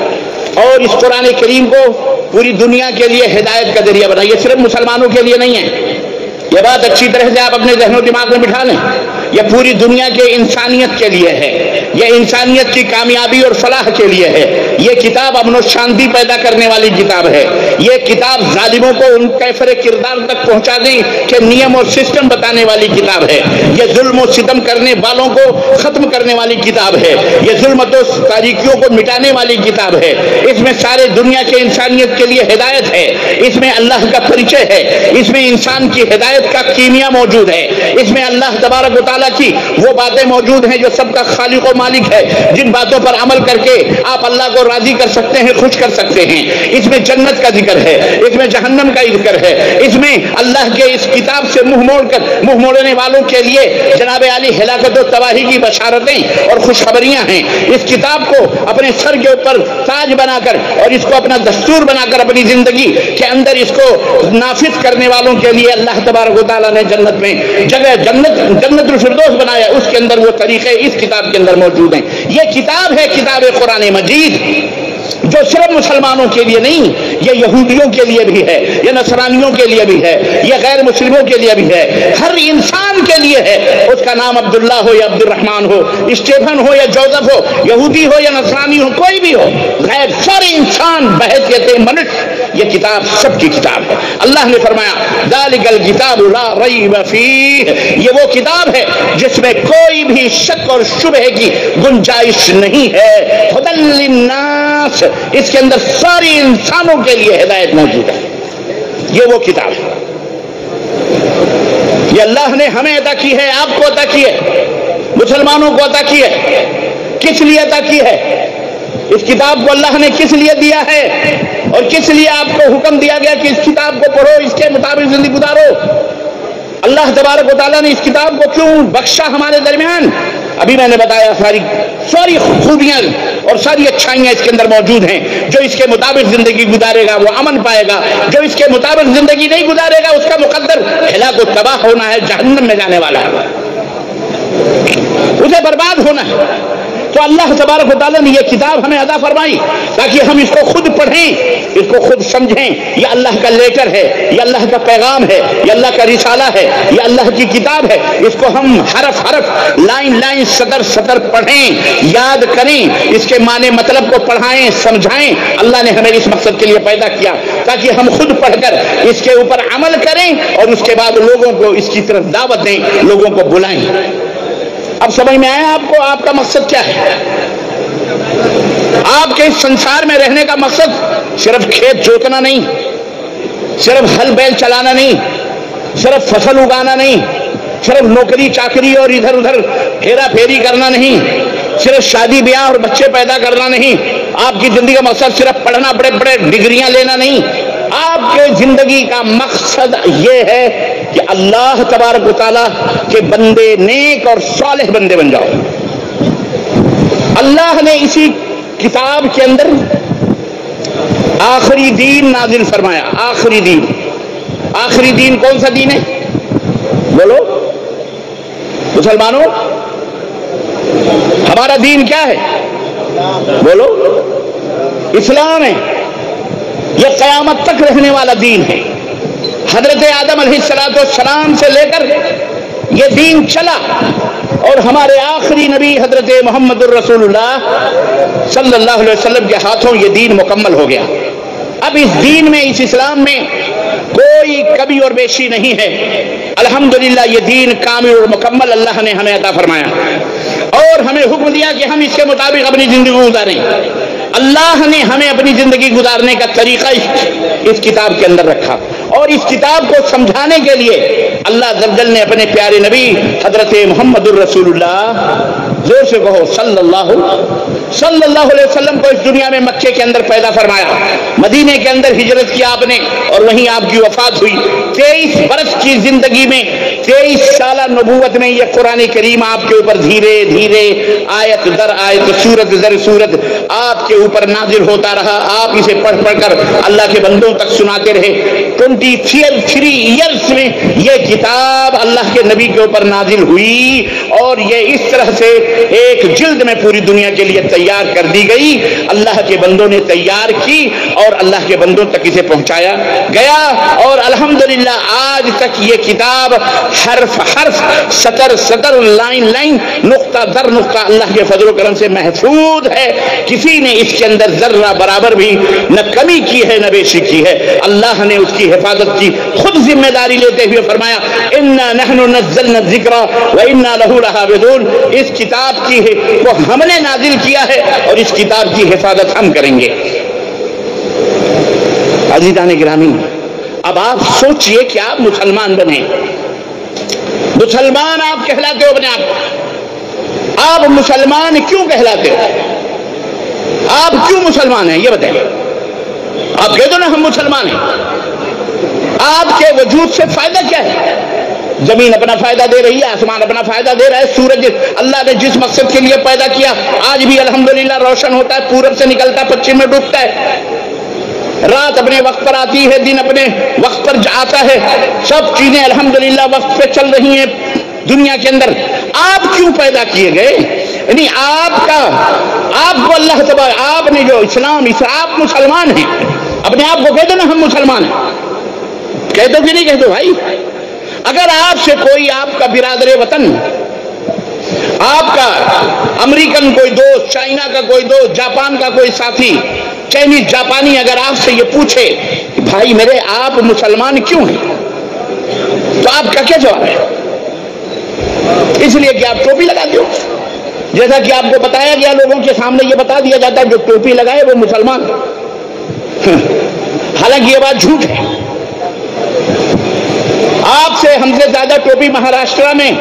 اور اس قرآن کریم کو پوری دنیا کے لیے ہدایت کا ذریعہ بنائی. یہ صرف مسلمانوں کے لیے نہیں ہے, یہ بات اچھی طرح سے آپ اپنے ذہن و دماغ میں بٹھا لیں. یہ پوری دنیا کے انسانیت کے لیے ہے, یہ انسانیت کی کامیابی اور فلاح کے لیے ہے. یہ کتاب امن و شانتی پیدا کرنے والی کتاب ہے. یہ کتاب ظالموں کو ان کیفر کردار تک پہنچا دیں کہ نیم اور سسٹم بتانے والی کتاب ہے. یہ ظلم و ستم کرنے والوں کو ختم کرنے والی کتاب ہے. یہ ظلمت و تاریکیوں کو مٹانے والی کتاب ہے. اس میں سارے دنیا کے انسانیت کے لیے ہدایت ہے, اس میں اللہ کا پریچے ہے, اس میں انسان کی ہدایت کا کیمیا موجود ہے, اس میں اللہ تبارک و تعالیٰ کی وہ باتیں موجود ہیں جو سب کا خالق و مالک ہے, جن باتوں پر عمل کر کے آپ اللہ کو راضی کر سکتے ہیں, خوش کر سکتے ہیں. اس میں جنت کا ذکر ہے, اس میں جہنم کا ذکر ہے, اس میں اللہ کے اس کتاب سے منہ موڑنے والوں کے لیے جناب عالی ہلاکت و تباہی کی بشارتیں اور خوشخبریاں ہیں. اس کتاب کو اپنے سر کے اوپر تاج بنا کر اور اس کو اپنا دستور بنا کر اپنی زندگی کے اندر اس کو نافذ کرنے والوں کے لیے اللہ تبارک و تعالیٰ نے جنت میں جگہ جنت الفردوس بنایا. اس کے اندر وہ طریقے اس کتاب کے اندر موجود ہیں. یہ کتاب ہے کتاب قرآن مجید, جو صرف مسلمانوں کے لیے نہیں, یہ یہودیوں کے لیے بھی ہے, یہ نصرانیوں کے لیے بھی ہے, یہ غیر مسلموں کے لیے بھی ہے, ہر انسان کے لیے ہے. اس کا نام عبداللہ ہو یا عبد الرحمن ہو, اسٹیفن ہو یا جوزف ہو, یہودی ہو یا نصرانی ہو, کوئی بھی ہو, غیر سارے انسان بحیثیت منش, یہ کتاب سب کی کتاب ہے. اللہ نے فرمایا ذالک الکتاب لا ریب فیہ, یہ وہ کتاب ہے جس میں کوئی بھی شک اور شبہ کی گنجائش نہیں ہے. ھدی للناس, اس کے اندر ساری انسانوں کے لیے ہدایت موجود ہے. یہ وہ کتاب ہے, یہ اللہ نے ہمیں عطا کی ہے, آپ کو عطا کی ہے, مسلمانوں کو عطا کی ہے. کس لیے عطا کی ہے؟ اس کتاب کو اللہ نے کس لیے دیا ہے اور کس لیے آپ کو حکم دیا گیا کہ اس کتاب کو پڑھو, اس کے مطابق زندگی گزارو؟ اللہ تبارک و تعالیٰ نے اس کتاب کو کیوں بخشا ہمارے درمیان؟ ابھی میں نے بتایا ساری خوبیاں اور ساری اچھائیاں اس کے اندر موجود ہیں. جو اس کے مطابق زندگی گزارے گا وہ امن پائے گا, جو اس کے مطابق زندگی نہیں گزارے گا اس کا مقدر ہلاک و تباہ ہونا ہے, جہنم میں جانے والا ہے, اسے برباد ہونا ہے. تو اللہ تبارک و تعالیٰ نے یہ کتاب ہمیں عطا فرمائی تاکہ ہم اس کو خود پڑھیں, اس کو خود سمجھیں. یہ اللہ کا لیٹر ہے, یہ اللہ کا پیغام ہے, یہ اللہ کا رسالہ ہے, یہ اللہ کی کتاب ہے. اس کو ہم حرف حرف, لائن لائن, سطر سطر پڑھیں, یاد کریں, اس کے معنی مطلب کو پڑھائیں, سمجھائیں. اللہ نے ہمیں اس مقصد کے لیے پیدا کیا تاکہ ہم خود پڑھ کر اس کے اوپر عمل کریں اور اس کے بعد لوگوں کو اس کی طرف دعوت دیں, لوگوں کو بلائیں. اب سمجھ میں آیا آپ کو آپ کا مقصد کیا ہے؟ آپ کے اس سنسار میں رہنے کا مقصد صرف کھیت جوتنا نہیں, صرف ہل بیل چلانا نہیں, صرف فصل اگانا نہیں, صرف نوکری چاکری اور ادھر ادھر ہیرا پھیری کرنا نہیں, صرف شادی بیاہ اور بچے پیدا کرنا نہیں. آپ کی زندگی کا مقصد صرف پڑھنا, بڑے بڑے ڈگریاں لینا نہیں. آپ کے زندگی کا مقصد یہ ہے کہ اللہ تبارک و تعالیٰ کے بندے نیک اور صالح بندے بن جاؤ. اللہ نے اسی کتاب کے اندر آخری دین نازل فرمایا. آخری دین. آخری دین کون سا دین ہے؟ بولو مسلمانوں، ہمارا دین کیا ہے؟ بولو اسلام ہے. یہ قیامت تک رہنے والا دین ہے. حضرت آدم علیہ السلام سے لے کر یہ دین چلا اور ہمارے آخری نبی حضرت محمد الرسول اللہ صلی اللہ علیہ وسلم کے ہاتھوں یہ دین مکمل ہو گیا. اب اس دین میں، اس اسلام میں کوئی کمی اور بیشی نہیں ہے. الحمدللہ یہ دین کامل اور مکمل اللہ نے ہمیں عطا فرمایا اور ہمیں حکم دیا کہ ہم اس کے مطابق اپنی زندگی گزاریں. اللہ نے ہمیں اپنی زندگی گزارنے کا طریقہ اس کتاب کے اندر رکھا اور اس کتاب کو سمجھانے کے لیے اللہ عز و جل نے اپنے پیارے نبی حضرت محمد الرسول اللہ، زور سے کہو صلی اللہ علیہ وسلم کو اس دنیا میں مکے کے اندر پیدا فرمایا. مدینے کے اندر ہجرت کی آپ نے اور وہیں آپ کی وفات ہوئی. 23 برس کی زندگی میں، 23 سالہ نبوت میں یہ قرآن کریم آپ کے اوپر دھیرے دھیرے آیت در آیت، سورت در سورت آپ کے اوپر نازل ہوتا رہا. آپ اسے پڑھ پڑھ کر اللہ کے بندوں تک سناتے رہے. 23 ایئرس میں یہ کتاب اللہ کے نبی کے اوپر نازل ہوئی اور یہ اس طرح سے ایک جلد میں پوری دنیا کے لیے تیار کر دی گئی. اللہ کے بندوں نے تیار کی اور اللہ کے بندوں تک اسے پہنچایا گیا اور الحمدللہ آج تک یہ کتاب حرف حرف، سطر سطر، لائن لائن، نقطہ در نقطہ اللہ کے فضل و کرم سے محفوظ ہے. کسی نے اس کے اندر ذرہ برابر بھی نہ کمی کی ہے نہ بیشی کی ہے. اللہ نے اس کی حفاظت کی خود ذمہ داری لیتے ہوئے فرمایا انا نحن نزلنا الذکر وانا لہ لحافظون. اس کتاب کی کو ہم نے نازل کیا ہے اور اس کتاب کی حفاظت ہم کریں گے. عزیزان گرامی، اب آپ سوچئے کہ آپ مسلمان بنے. مسلمان آپ کہلاتے ہو اپنے آپ. آپ مسلمان کیوں کہلاتے ہو؟ آپ کیوں مسلمان ہیں یہ بتائیں. آپ کہہ دو نا ہم مسلمان ہیں. آپ کے وجود سے فائدہ کیا ہے؟ زمین اپنا فائدہ دے رہی ہے، آسمان اپنا فائدہ دے رہا ہے، سورج اللہ نے جس مقصد کے لیے پیدا کیا آج بھی الحمدللہ روشن ہوتا ہے، پورب سے نکلتا ہے، پچھم میں ڈوبتا ہے. رات اپنے وقت پر آتی ہے، دن اپنے وقت پر آتا ہے. سب چیزیں الحمدللہ وقت پہ چل رہی ہیں دنیا کے اندر. آپ کیوں پیدا کیے گئے؟ یعنی آپ کو اللہ تبارک، آپ نے جو اسلام، آپ مسلمان ہیں. اپنے آپ کو کہہ دو نا ہم مسلمان ہیں. کہہ دو کہ نہیں کہہ دو بھائی؟ اگر آپ سے کوئی، آپ کا برادر وطن، آپ کا امریکن کوئی دوست، چائنا کا کوئی دوست، جاپان کا کوئی ساتھی، چائنیز جاپانی، اگر آپ سے یہ پوچھے کہ بھائی میرے آپ مسلمان کیوں ہیں، تو آپ کا کیا جواب ہے؟ اس لیے کہ آپ ٹوپی لگاتے ہو. جیسا کہ آپ کو بتایا گیا، لوگوں کے سامنے یہ بتا دیا جاتا ہے جو ٹوپی لگائے وہ مسلمان. حالانکہ یہ بات جھوٹ ہے. آپ سے، ہم سے زیادہ ٹوپی مہاراشٹرا میں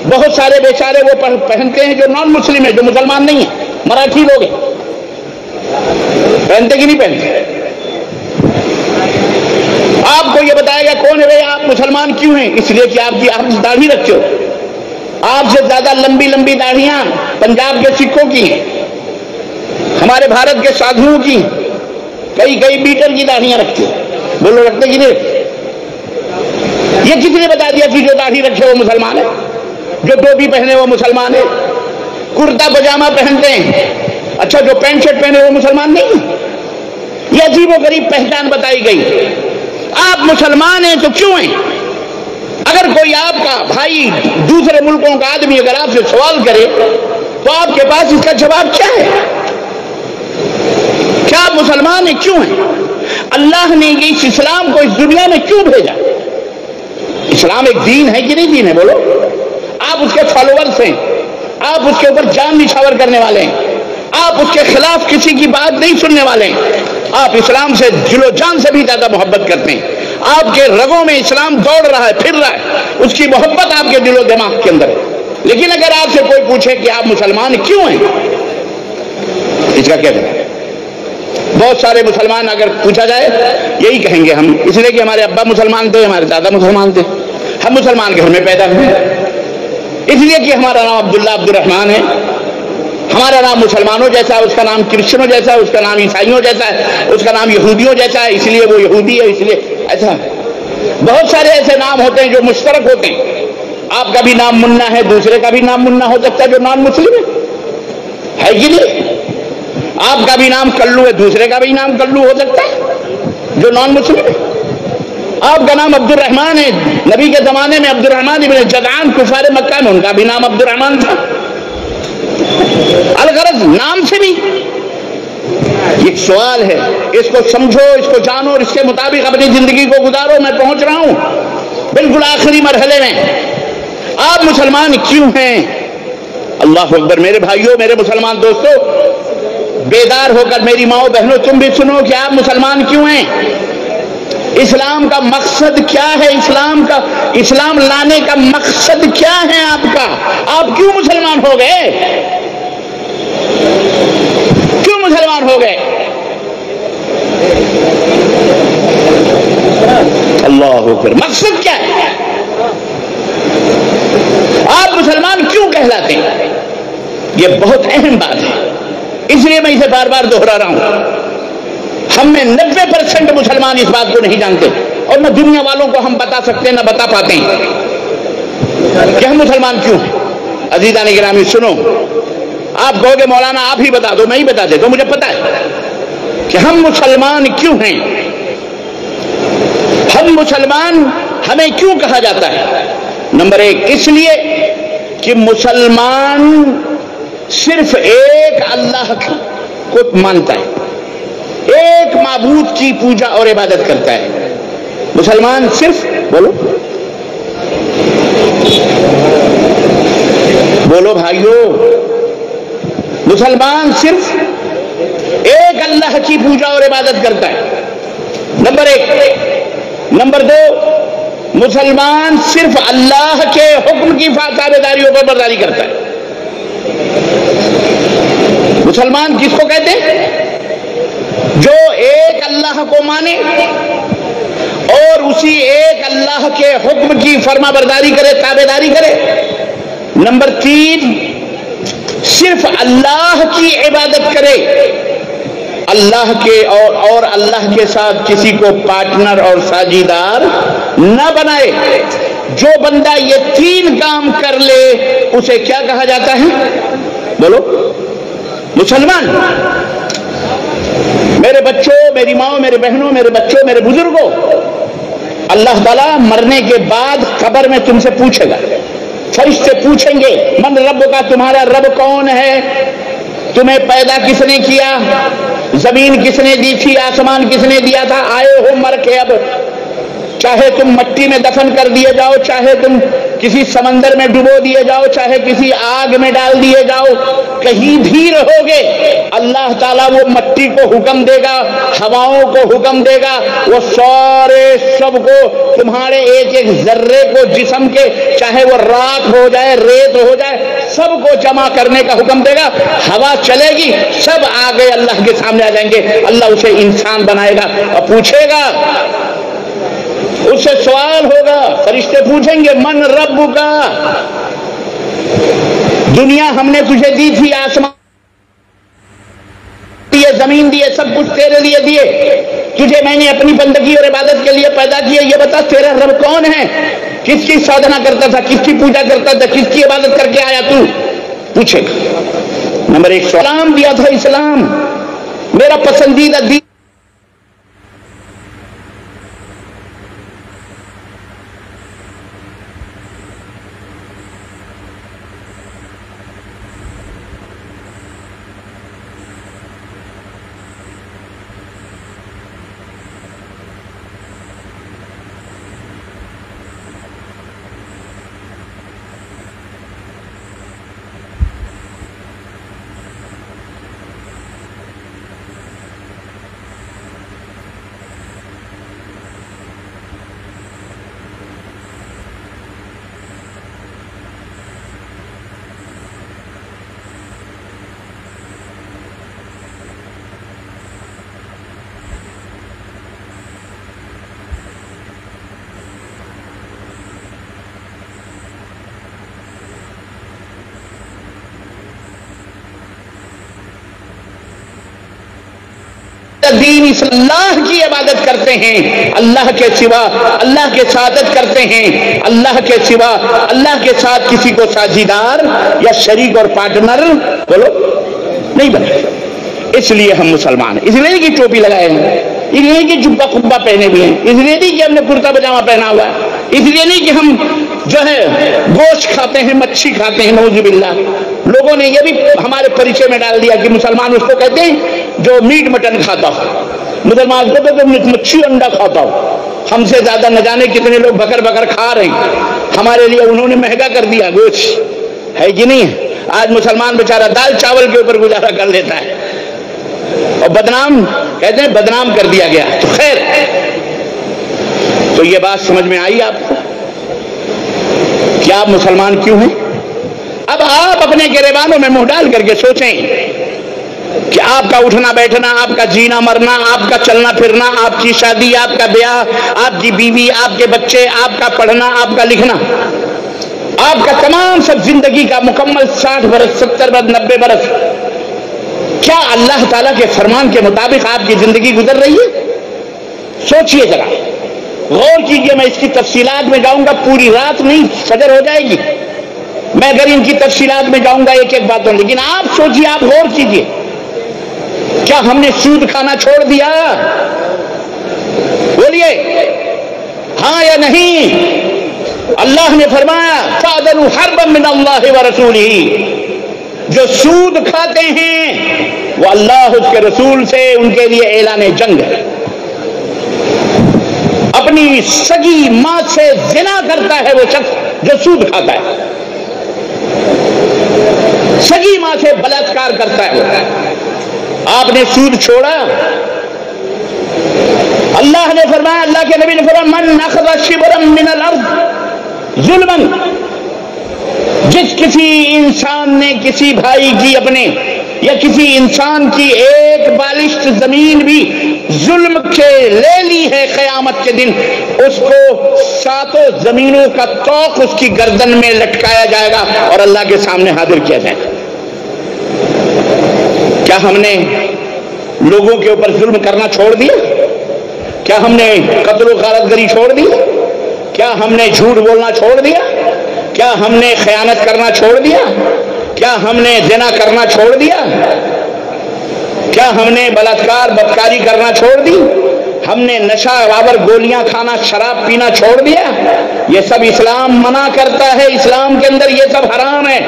بہت سارے بیچارے وہ پہنتے ہیں جو نان مسلم ہیں، جو مسلمان نہیں ہیں، مراٹھی لوگ ہیں. پہنتے کہ نہیں پہنتے؟ آپ کو یہ بتایا گیا کون ہے بھائی آپ مسلمان کیوں ہیں؟ اس لیے کہ آپ داڑھی رکھتے ہو. آپ سے زیادہ لمبی لمبی داڑھیاں پنجاب کے سکھوں کی ہیں، ہمارے بھارت کے سادھوؤں کی، کئی میٹر کی داڑھیاں رکھتے. بولو رکھتے کہ نہیں؟ یہ کس نے بتا دیا کہ جو داڑھی رکھے وہ مسلمان ہے، جو ٹوپی پہنے وہ مسلمان ہے، کرتا پجامہ پہنتے ہیں، اچھا جو پینٹ شرٹ پہنے وہ مسلمان نہیں؟ یہ عجیب و غریب پہچان بتائی گئی. آپ مسلمان ہیں تو کیوں ہیں؟ اگر کوئی آپ کا بھائی دوسرے ملکوں کا آدمی اگر آپ سے سوال کرے تو آپ کے پاس اس کا جواب کیا ہے؟ کیا آپ مسلمان ہیں کیوں ہیں؟ اللہ نے اس اسلام کو اس دنیا میں کیوں بھیجا؟ اسلام ایک دین ہے کہ نہیں دین ہے؟ بولو. آپ اس کے فالوورز ہیں، آپ اس کے اوپر جان نچھاور کرنے والے ہیں، آپ اس کے خلاف کسی کی بات نہیں سننے والے ہیں. آپ اسلام سے دل و جان سے بھی زیادہ محبت کرتے ہیں. آپ کے رگوں میں اسلام دوڑ رہا ہے، پھر رہا ہے، اس کی محبت آپ کے دل و دماغ کے اندر ہے. لیکن اگر آپ سے کوئی پوچھے کہ آپ مسلمان کیوں ہیں، اس کا کیا کریں؟ بہت سارے مسلمان اگر پوچھا جائے یہی کہیں گے ہم اس لیے کہ ہمارے ابا مسلمان تھے، ہمارے دادا مسلمان تھے. ہم مسلمان گھر میں پیدا ہوئے اس لیے کہ ہمارا نام عبداللہ عبد الرحمن ہے، ہمارا نام مسلمانوں جیسا ہے، اس کا نام کرسچنوں جیسا ہے، اس کا نام عیسائیوں جیسا ہے، اس کا نام یہودیوں جیسا ہے، اس لیے وہ یہودی ہے، اس لیے ایسا بہت سارے ایسے نام ہوتے ہیں جو مشترک ہوتے ہیں۔ آپ کا بھی نام منا ہے، دوسرے کا بھی نام منا ہو سکتا ہے جو نان مسلم ہے کہ نہیں؟ آپ کا بھی نام کلو ہے، دوسرے کا بھی نام کلو ہو سکتا ہے جو نان مسلم ہے۔ آپ کا نام عبد الرحمن ہے، نبی کے زمانے میں عبد الرحمن ابن جدعان کفار مکہ میں ان کا بھی نام عبد الرحمن تھا۔ الغرض نام سے بھی ایک سوال ہے، اس کو سمجھو، اس کو جانو اور اس کے مطابق اپنی زندگی کو گزارو۔ میں پہنچ رہا ہوں بالکل آخری مرحلے میں۔ آپ مسلمان کیوں ہیں؟ اللہ اکبر میرے بھائیوں، میرے مسلمان دوستوں، بیدار ہو کر میری ماؤں بہنوں تم بھی سنو کہ آپ مسلمان کیوں ہیں، اسلام کا مقصد کیا ہے، اسلام لانے کا مقصد کیا ہے آپ کا، آپ کیوں مسلمان ہو گئے، کیوں مسلمان ہو گئے؟ اللہ اکبر، مقصد کیا ہے؟ آپ مسلمان کیوں کہلاتے ہیں؟ یہ بہت اہم بات ہے، اس لیے میں اسے بار بار دہرا رہا ہوں۔ ہم میں 90% مسلمان اس بات کو نہیں جانتے، اور نہ دنیا والوں کو ہم بتا سکتے ہیں نہ بتا پاتے ہیں کہ ہم مسلمان کیوں ہیں۔ عزیزان گرامی سنو، آپ کہو گے مولانا آپ ہی بتا دو، میں ہی بتا دیتا ہوں، مجھے پتا ہے کہ ہم مسلمان کیوں ہیں۔ ہم مسلمان ہمیں کیوں کہا جاتا ہے؟ نمبر 1 اس لیے کہ مسلمان صرف ایک اللہ کو مانتا ہے، ایک معبود کی پوجا اور عبادت کرتا ہے۔ مسلمان صرف بولو بھائیو، مسلمان صرف ایک اللہ کی پوجا اور عبادت کرتا ہے، نمبر 1۔ نمبر 2 مسلمان صرف اللہ کے حکم کی تابعداریوں پر برداری کرتا ہے۔ مسلمان کس کو کہتے ہیں؟ جو ایک اللہ کو مانے اور اسی ایک اللہ کے حکم کی فرما برداری کرے، تابعداری کرے۔ نمبر 3 صرف اللہ کی عبادت کرے، اللہ کے اور اللہ کے ساتھ کسی کو پارٹنر اور ساجیدار نہ بنائے۔ جو بندہ یہ 3 کام کر لے اسے کیا کہا جاتا ہے؟ بولو، مسلمان۔ میرے بچوں، میری ماں، میرے بہنوں، میرے بچوں، میرے بزرگوں، اللہ تعالیٰ مرنے کے بعد قبر میں تم سے پوچھے گا، فرشتے پوچھیں گے من رب کا، تمہارا رب کون ہے، تمہیں پیدا کس نے کیا، زمین کس نے دی تھی، آسمان کس نے دیا تھا، آئے ہو مر کے اب، چاہے تم مٹی میں دفن کر دیے جاؤ، چاہے تم کسی سمندر میں ڈبو دیے جاؤ، چاہے کسی آگ میں ڈال دیے جاؤ، کہیں بھی رہو گے، اللہ تعالیٰ وہ مٹی کو حکم دے گا، ہواؤں کو حکم دے گا، وہ سارے سب کو، تمہارے ایک ایک ذرے کو جسم کے، چاہے وہ راکھ ہو جائے، ریت ہو جائے، سب کو جمع کرنے کا حکم دے گا۔ ہوا چلے گی، سب آگے اللہ کے سامنے آ جائیں گے، اللہ اسے انسان بنائے گا اور پوچھے گا، اس سے سوال ہوگا، فرشتے پوچھیں گے من رب کا، دنیا ہم نے تجھے دی تھی، آسمان دیے، زمین دیے، سب کچھ تیرے لیے دیے، تجھے میں نے اپنی بندگی اور عبادت کے لیے پیدا کیا، یہ بتا تیرا رب کون ہے، کس کی سادھنا کرتا تھا، کس کی پوجا کرتا تھا، کس کی عبادت کر کے آیا تو، پوچھے گا۔ نمبر 1 سلام دیا تھا، اسلام میرا پسندیدہ دین، اللہ کی عبادت کرتے ہیں اللہ کے سوا، اللہ کے ساتھ کرتے ہیں اللہ کے سوا، اللہ کے ساتھ کسی کو ساجیدار یا شریک اور پارٹنر بولو نہیں بنے. اس لیے ہم مسلمان ہیں، اس لیے کہ ٹوپی لگائے ہیں، اس لیے کہ جبہ قبہ پہنے بھی ہیں، اس لیے نہیں کہ ہم نے کرتا پجامہ پہنا ہوا ہے، اس لیے نہیں کہ ہم جو ہے گوشت کھاتے ہیں، مچھی کھاتے ہیں. نعوذ باللہ. لوگوں نے یہ بھی ہمارے پریچے میں ڈال دیا کہ مسلمان اس کو کہتے ہیں جو میٹ مٹن کھاتا ہو، مسلمان اس کو کہتے ہیں مچھی انڈا کھاتا ہو. ہم سے زیادہ نہ جانے کتنے لوگ بکر بکر کھا رہے ہیں، ہمارے لیے انہوں نے مہنگا کر دیا گوشت، ہے کہ نہیں ہے؟ آج مسلمان بیچارہ دال چاول کے اوپر گزارا کر لیتا ہے اور بدنام کہتے ہیں بدنام کر دیا گیا. تو خیر، تو یہ بات سمجھ میں آئی آپ کو کہ آپ مسلمان کیوں ہیں؟ اب آپ اپنے گریبانوں میں منہ ڈال کر کے سوچیں کہ آپ کا اٹھنا بیٹھنا، آپ کا جینا مرنا، آپ کا چلنا پھرنا، آپ کی شادی، آپ کا بیاہ، آپ کی بیوی، آپ کے بچے، آپ کا پڑھنا، آپ کا لکھنا، آپ کا تمام سب زندگی کا مکمل 60 برس 70 برس 90 برس، کیا اللہ تعالیٰ کے فرمان کے مطابق آپ کی زندگی گزر رہی ہے؟ سوچئے ذرا، غور کیجئے. میں اس کی تفصیلات میں جاؤں گا، پوری رات نہیں، فجر ہو جائے گی میں اگر ان کی تفصیلات میں جاؤں گا ایک ایک باتوں. لیکن آپ سوچئے، آپ غور کیجئے، کیا ہم نے سود کھانا چھوڑ دیا؟ بولیے ہاں یا نہیں؟ اللہ نے فرمایا فَأَذَنُوا حَرْبًا مِّنَ اللَّهِ وَرَسُولِهِ، جو سود کھاتے ہیں وہ اللہ اس کے رسول سے ان کے لیے اعلان جنگ ہے. اپنی سگی ماں سے زنا کرتا ہے وہ شخص جو سود کھاتا ہے، سگی ماں سے بلاತ್ಕಾರ کرتا ہے وہ. آپ نے سود چھوڑا؟ اللہ نے فرمایا، اللہ کے نبی نے فرمایا من اخذ شبرا من الارض ظلما، جس کسی انسان نے کسی بھائی کی اپنے یا کسی انسان کی ایک بالشت زمین بھی ظلم کے لے لی ہے، قیامت کے دن اس کو 7 زمینوں کا طوق اس کی گردن میں لٹکایا جائے گا اور اللہ کے سامنے حاضر کیا جائے گا. کیا ہم نے لوگوں کے اوپر ظلم کرنا چھوڑ دیا؟ کیا ہم نے قتل و غارت گری چھوڑ دی؟ کیا ہم نے جھوٹ بولنا چھوڑ دیا؟ کیا ہم نے خیانت کرنا چھوڑ دیا؟ کیا ہم نے زنا کرنا چھوڑ دیا؟ کیا ہم نے بلاತ್ಕಾರ بدکاری کرنا چھوڑ دی؟ ہم نے نشہ آور گولیاں کھانا شراب پینا چھوڑ دیا؟ یہ سب اسلام منع کرتا ہے، اسلام کے اندر یہ سب حرام ہے.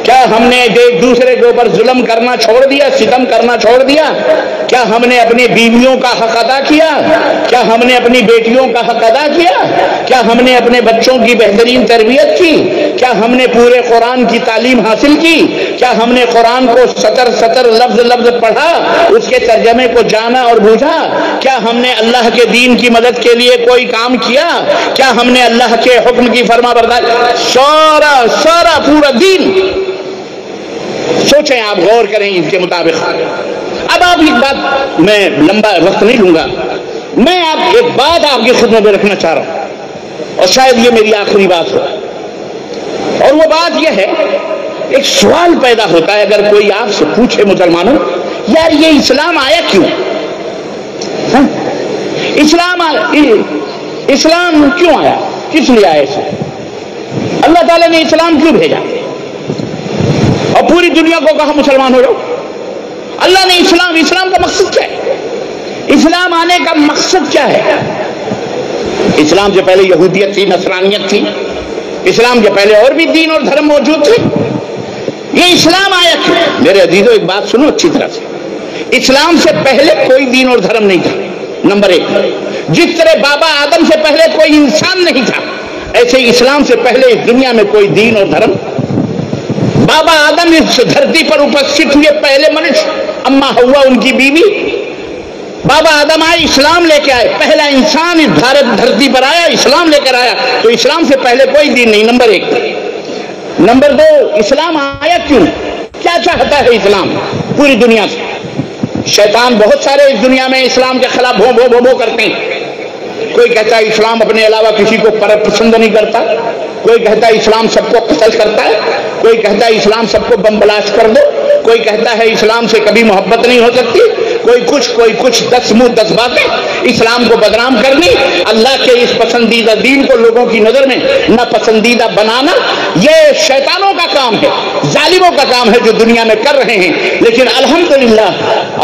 کیا ہم نے ایک دوسرے کے اوپر ظلم کرنا چھوڑ دیا، ستم کرنا چھوڑ دیا؟ کیا ہم نے اپنی بیویوں کا حق ادا کیا؟ کیا ہم نے اپنی بیٹیوں کا حق ادا کیا؟ کیا ہم نے اپنے بچوں کی بہترین تربیت کی؟ کیا ہم نے پورے قرآن کی تعلیم حاصل کی؟ کیا ہم نے قرآن کو سطر لفظ لفظ پڑھا، اس کے ترجمے کو جانا اور بوجھا؟ کیا ہم نے اللہ کے دین کی مدد کے لیے کوئی کام کیا؟ کیا ہم نے اللہ کے حکم کی فرما برداری؟ سارا پورا دین. سوچیں، آپ غور کریں اس کے مطابق. اب آپ ایک بات، میں لمبا وقت نہیں لوں گا، میں آپ ایک بات آپ کی خدمت میں رکھنا چاہ رہا ہوں اور شاید یہ میری آخری بات ہو. اور وہ بات یہ ہے، ایک سوال پیدا ہوتا ہے اگر کوئی آپ سے پوچھے مسلمانوں، یار یہ اسلام آیا کیوں؟ اسلام کیوں آیا؟ کس لیے آیا اسلام؟ اللہ تعالیٰ نے اسلام کیوں بھیجا اور پوری دنیا کو کہا مسلمان ہو جاؤ؟ اللہ نے اسلام کا مقصد کیا ہے؟ اسلام آنے کا مقصد کیا ہے؟ اسلام سے پہلے یہودیت تھی، نصرانیت تھی، اسلام کے پہلے اور بھی دین اور دھرم موجود تھے. یہ اسلام آیا کیوں؟ میرے عزیزوں ایک بات سنو اچھی طرح سے، اسلام سے پہلے کوئی دین اور دھرم نہیں تھا. نمبر 1، جس طرح بابا آدم سے پہلے کوئی انسان نہیں تھا، ایسے اسلام سے پہلے اس دنیا میں کوئی دین اور دھرم. بابا آدم اس دھرتی پر اپستھت ہوئے پہلے منش، اما ہوا ان کی بیوی. بابا آدم آئے، اسلام لے کے آئے، پہلا انسان اس بھارت دھرتی پر آیا، اسلام لے کر آیا. تو اسلام سے پہلے کوئی دین نہیں. نمبر 1. نمبر 2، اسلام آیا کیوں؟ کیا چاہتا ہے اسلام پوری دنیا سے؟ شیطان بہت سارے اس دنیا میں اسلام کے خلاف بھو بھو کرتے ہیں. کوئی کہتا ہے اسلام اپنے علاوہ کسی کو پسند نہیں کرتا، کوئی کہتا ہے اسلام سب کو قتل کرتا ہے، کوئی کہتا ہے اسلام سب کو بم بلاسٹ کر دو، کوئی کہتا ہے اسلام سے کبھی محبت نہیں ہو سکتی، کوئی کچھ 10 منہ 10 باتیں، اسلام کو بدنام کرنی، اللہ کے اس پسندیدہ دین کو لوگوں کی نظر میں ناپسندیدہ بنانا، یہ شیطانوں کا کام ہے، ظالموں کا کام ہے جو دنیا میں کر رہے ہیں۔ لیکن الحمدللہ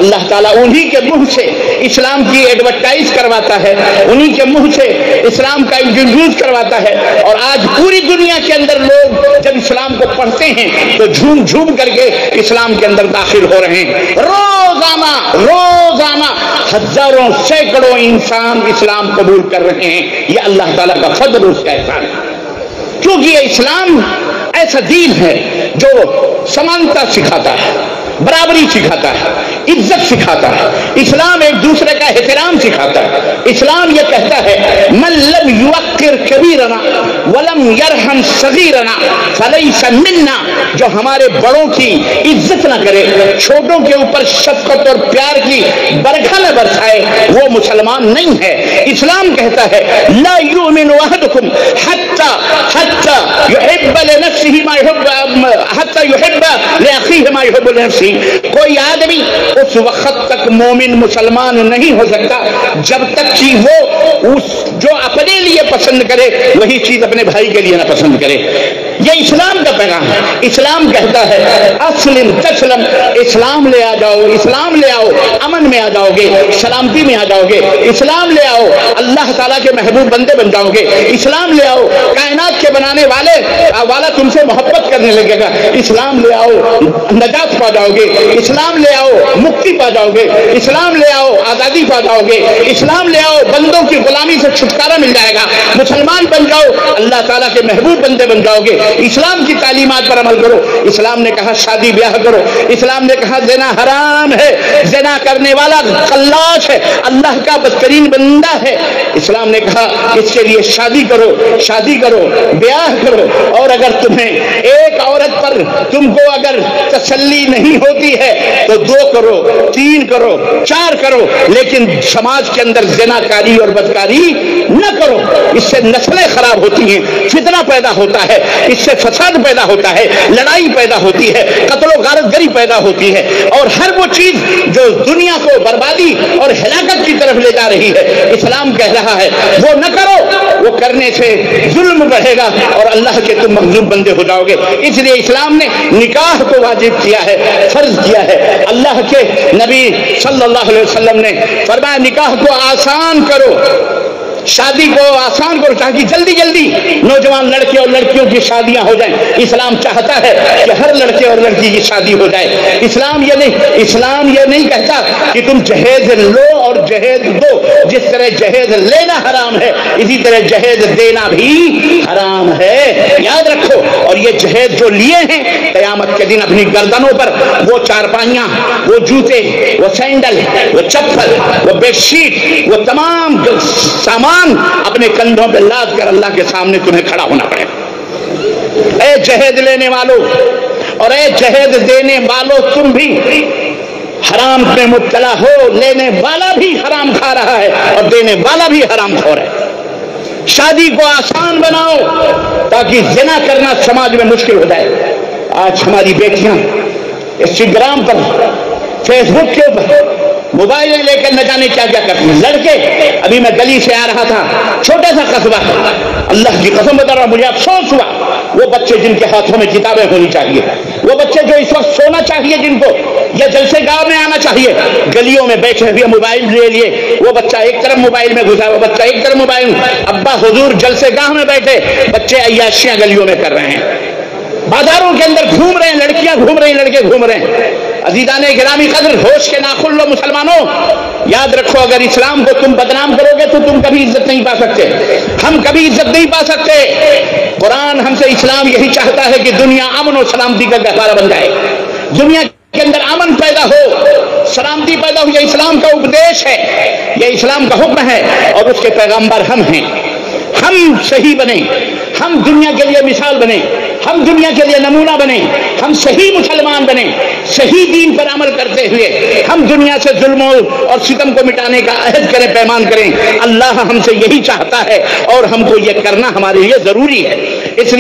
اللہ تعالیٰ انہی کے منہ سے اسلام کی ایڈورٹائز کرواتا ہے، انہی کے منہ سے اسلام کا انٹروڈیوس کرواتا ہے، اور آج پوری دنیا کے اندر لوگ جب اسلام کو پڑھتے ہیں تو جھوم جھوم کر کے اسلام کے اندر داخل ہو رہے ہیں۔ روزانہ ہزاروں سینکڑوں انسان اسلام قبول کر رہے ہیں، یہ اللہ تعالیٰ کا فضل اس کا احسان ہے، کیونکہ یہ اسلام ایسا دین ہے جو سمانتا سکھاتا ہے، برابری سکھاتا ہے، عزت سکھاتا ہے، اسلام ایک دوسرے کا احترام سکھاتا ہے۔ اسلام یہ کہتا ہے من لم یوقر کبیرنا ولم یرحم صغیرنا فلیس منا، جو ہمارے بڑوں کی عزت نہ کرے، چھوٹوں کے اوپر شفقت اور پیار کی برکھا نہ برسائے، وہ مسلمان نہیں ہے۔ اسلام کہتا ہے لا یؤمن احدکم حتی یحب لنفسه ما یحب حتی یحب لاخیہ ما یحب لنفسہ، کوئی آدمی اس وقت تک مومن مسلمان نہیں ہو سکتا جب تک کہ وہ جو اپنے لیے پسند کرے وہی چیز اپنے بھائی کے لیے نہ پسند کرے۔ یہ اسلام کا پیغام ہے۔ اسلام کہتا ہے اسلم تسلم، اسلام لے آ جاؤ، اسلام لے آؤ، امن میں آ جاؤ گے، سلامتی میں آ جاؤ گے، اسلام لے آؤ، اللہ تعالیٰ کے محبوب بندے بن جاؤ گے، اسلام لے آؤ، کائنات کے بنانے والا تم سے محبت کرنے لگے گا، اسلام لے آؤ، نجات پا جاؤ گے، اسلام لے آؤ، مکتی پا جاؤ گے، اسلام لے آؤ، آزادی پا جاؤ گے، اسلام لے آؤ، بندوں کی غلامی سے چھٹکارا مل جائے گا، مسلمان بن جاؤ، اللہ تعالیٰ کے محبوب بندے بن جاؤ گے، اسلام کی تعلیمات پر عمل کرو۔ اسلام نے کہا شادی بیاہ کرو، اسلام نے کہا زنا حرام ہے، زنا کرنے والا خلاص ہے، اللہ کا بدترین بندہ ہے، اسلام نے کہا اس کے لیے شادی کرو، بیاہ کرو، اور اگر تمہیں ایک عورت پر تم کو اگر تسلی نہیں ہوتی ہے تو 2 کرو، 3 کرو، 4 کرو، لیکن سماج کے اندر زنا کاری اور بدکاری نہ کرو، اس سے نسلیں خراب ہوتی ہیں، فتنہ پیدا ہوتا ہے، اس سے فساد پیدا ہوتا ہے، لڑائی پیدا ہوتی ہے، قتل و غارت گری پیدا ہوتی ہے، اور ہر وہ چیز جو دنیا کو بربادی اور ہلاکت کی طرف لے جا رہی ہے، اسلام کہہ رہا ہے وہ نہ کرو، وہ کرنے سے ظلم بڑھے گا اور اللہ کے تم مغلوب بندے ہو جاؤ گے۔ اس لیے اسلام نے نکاح کو واجب کیا ہے، فرض کیا ہے۔ اللہ کے نبی صلی اللہ علیہ وسلم نے فرمایا نکاح کو آسان کرو، شادی کو آسان کرو، تاکہ جلدی جلدی نوجوان لڑکے اور لڑکیوں کی شادیاں ہو جائیں۔ اسلام چاہتا ہے کہ ہر لڑکے اور لڑکی کی شادی ہو جائے۔ اسلام یہ نہیں کہتا کہ تم جہیز لو اور جہیز دو، جس طرح جہیز لینا حرام ہے اسی طرح جہیز دینا بھی حرام ہے، یاد رکھو۔ اور یہ جہیز جو لیے ہیں قیامت کے دن اپنی گردنوں پر وہ چارپائیاں، وہ جوتے، وہ سینڈل، وہ چپل، وہ بیڈ شیٹ، وہ تمام سامان اپنے کندھوں پہ لاد کر اللہ کے سامنے تمہیں کھڑا ہونا پڑے۔ اے جہیز لینے والوں اور اے جہیز دینے والوں، تم بھی حرام میں مبتلا ہو، لینے والا بھی حرام کھا رہا ہے اور دینے والا بھی حرام خور ہے۔ شادی کو آسان بناؤ تاکہ زنا کرنا سماج میں مشکل ہو جائے۔ آج ہماری بیٹیاں انسٹاگرام پر، فیس بک کے اوپر موبائلیں لے کر نہ جانے کیا کیا کرتے ہیں۔ لڑکے، ابھی میں گلی سے آ رہا تھا، چھوٹا سا قصبہ، اللہ کی قسم بتا رہا ہوں مجھے افسوس ہوا، وہ بچے جن کے ہاتھوں میں کتابیں ہونی چاہیے، وہ بچے جو اس وقت سونا چاہیے جن کو، یا جلسے گاہ میں آنا چاہیے، گلیوں میں بیٹھے ہوئے موبائل لے لیے، وہ بچہ ایک طرف موبائل میں گھسا، وہ بچہ ایک طرف موبائل، ابا حضور جلسے گاہ میں بیٹھے، بچے عیاشیاں گلیوں میں کر رہے ہیں، بازاروں کے اندر گھوم رہے ہیں، لڑکیاں گھوم رہی ہیں، لڑکے گھوم رہے ہیں۔ عزیزان گرامی قدر، ہوش کے ناخن لو مسلمانوں، یاد رکھو اگر اسلام کو تم بدنام کرو گے تو تم کبھی عزت نہیں پا سکتے، ہم کبھی عزت نہیں پا سکتے۔ قرآن ہم سے، اسلام یہی چاہتا ہے کہ دنیا امن و سلامتی کا گہوارہ بن جائے، دنیا کے اندر امن پیدا ہو، سلامتی پیدا ہو، یہ اسلام کا اپدیش ہے، یہ اسلام کا حکم ہے، اور اس کے پیغمبر ہم ہیں۔ ہم صحیح بنیں، ہم دنیا کے لیے مثال بنیں، ہم دنیا کے لیے نمونہ بنیں، ہم صحیح مسلمان بنیں، صحیح دین پر عمل کرتے ہوئے ہم دنیا سے ظلم اور ستم کو مٹانے کا عہد کریں، پیمان کریں۔ اللہ ہم سے یہی چاہتا ہے اور ہم کو یہ کرنا ہمارے لیے ضروری ہے، اس لیے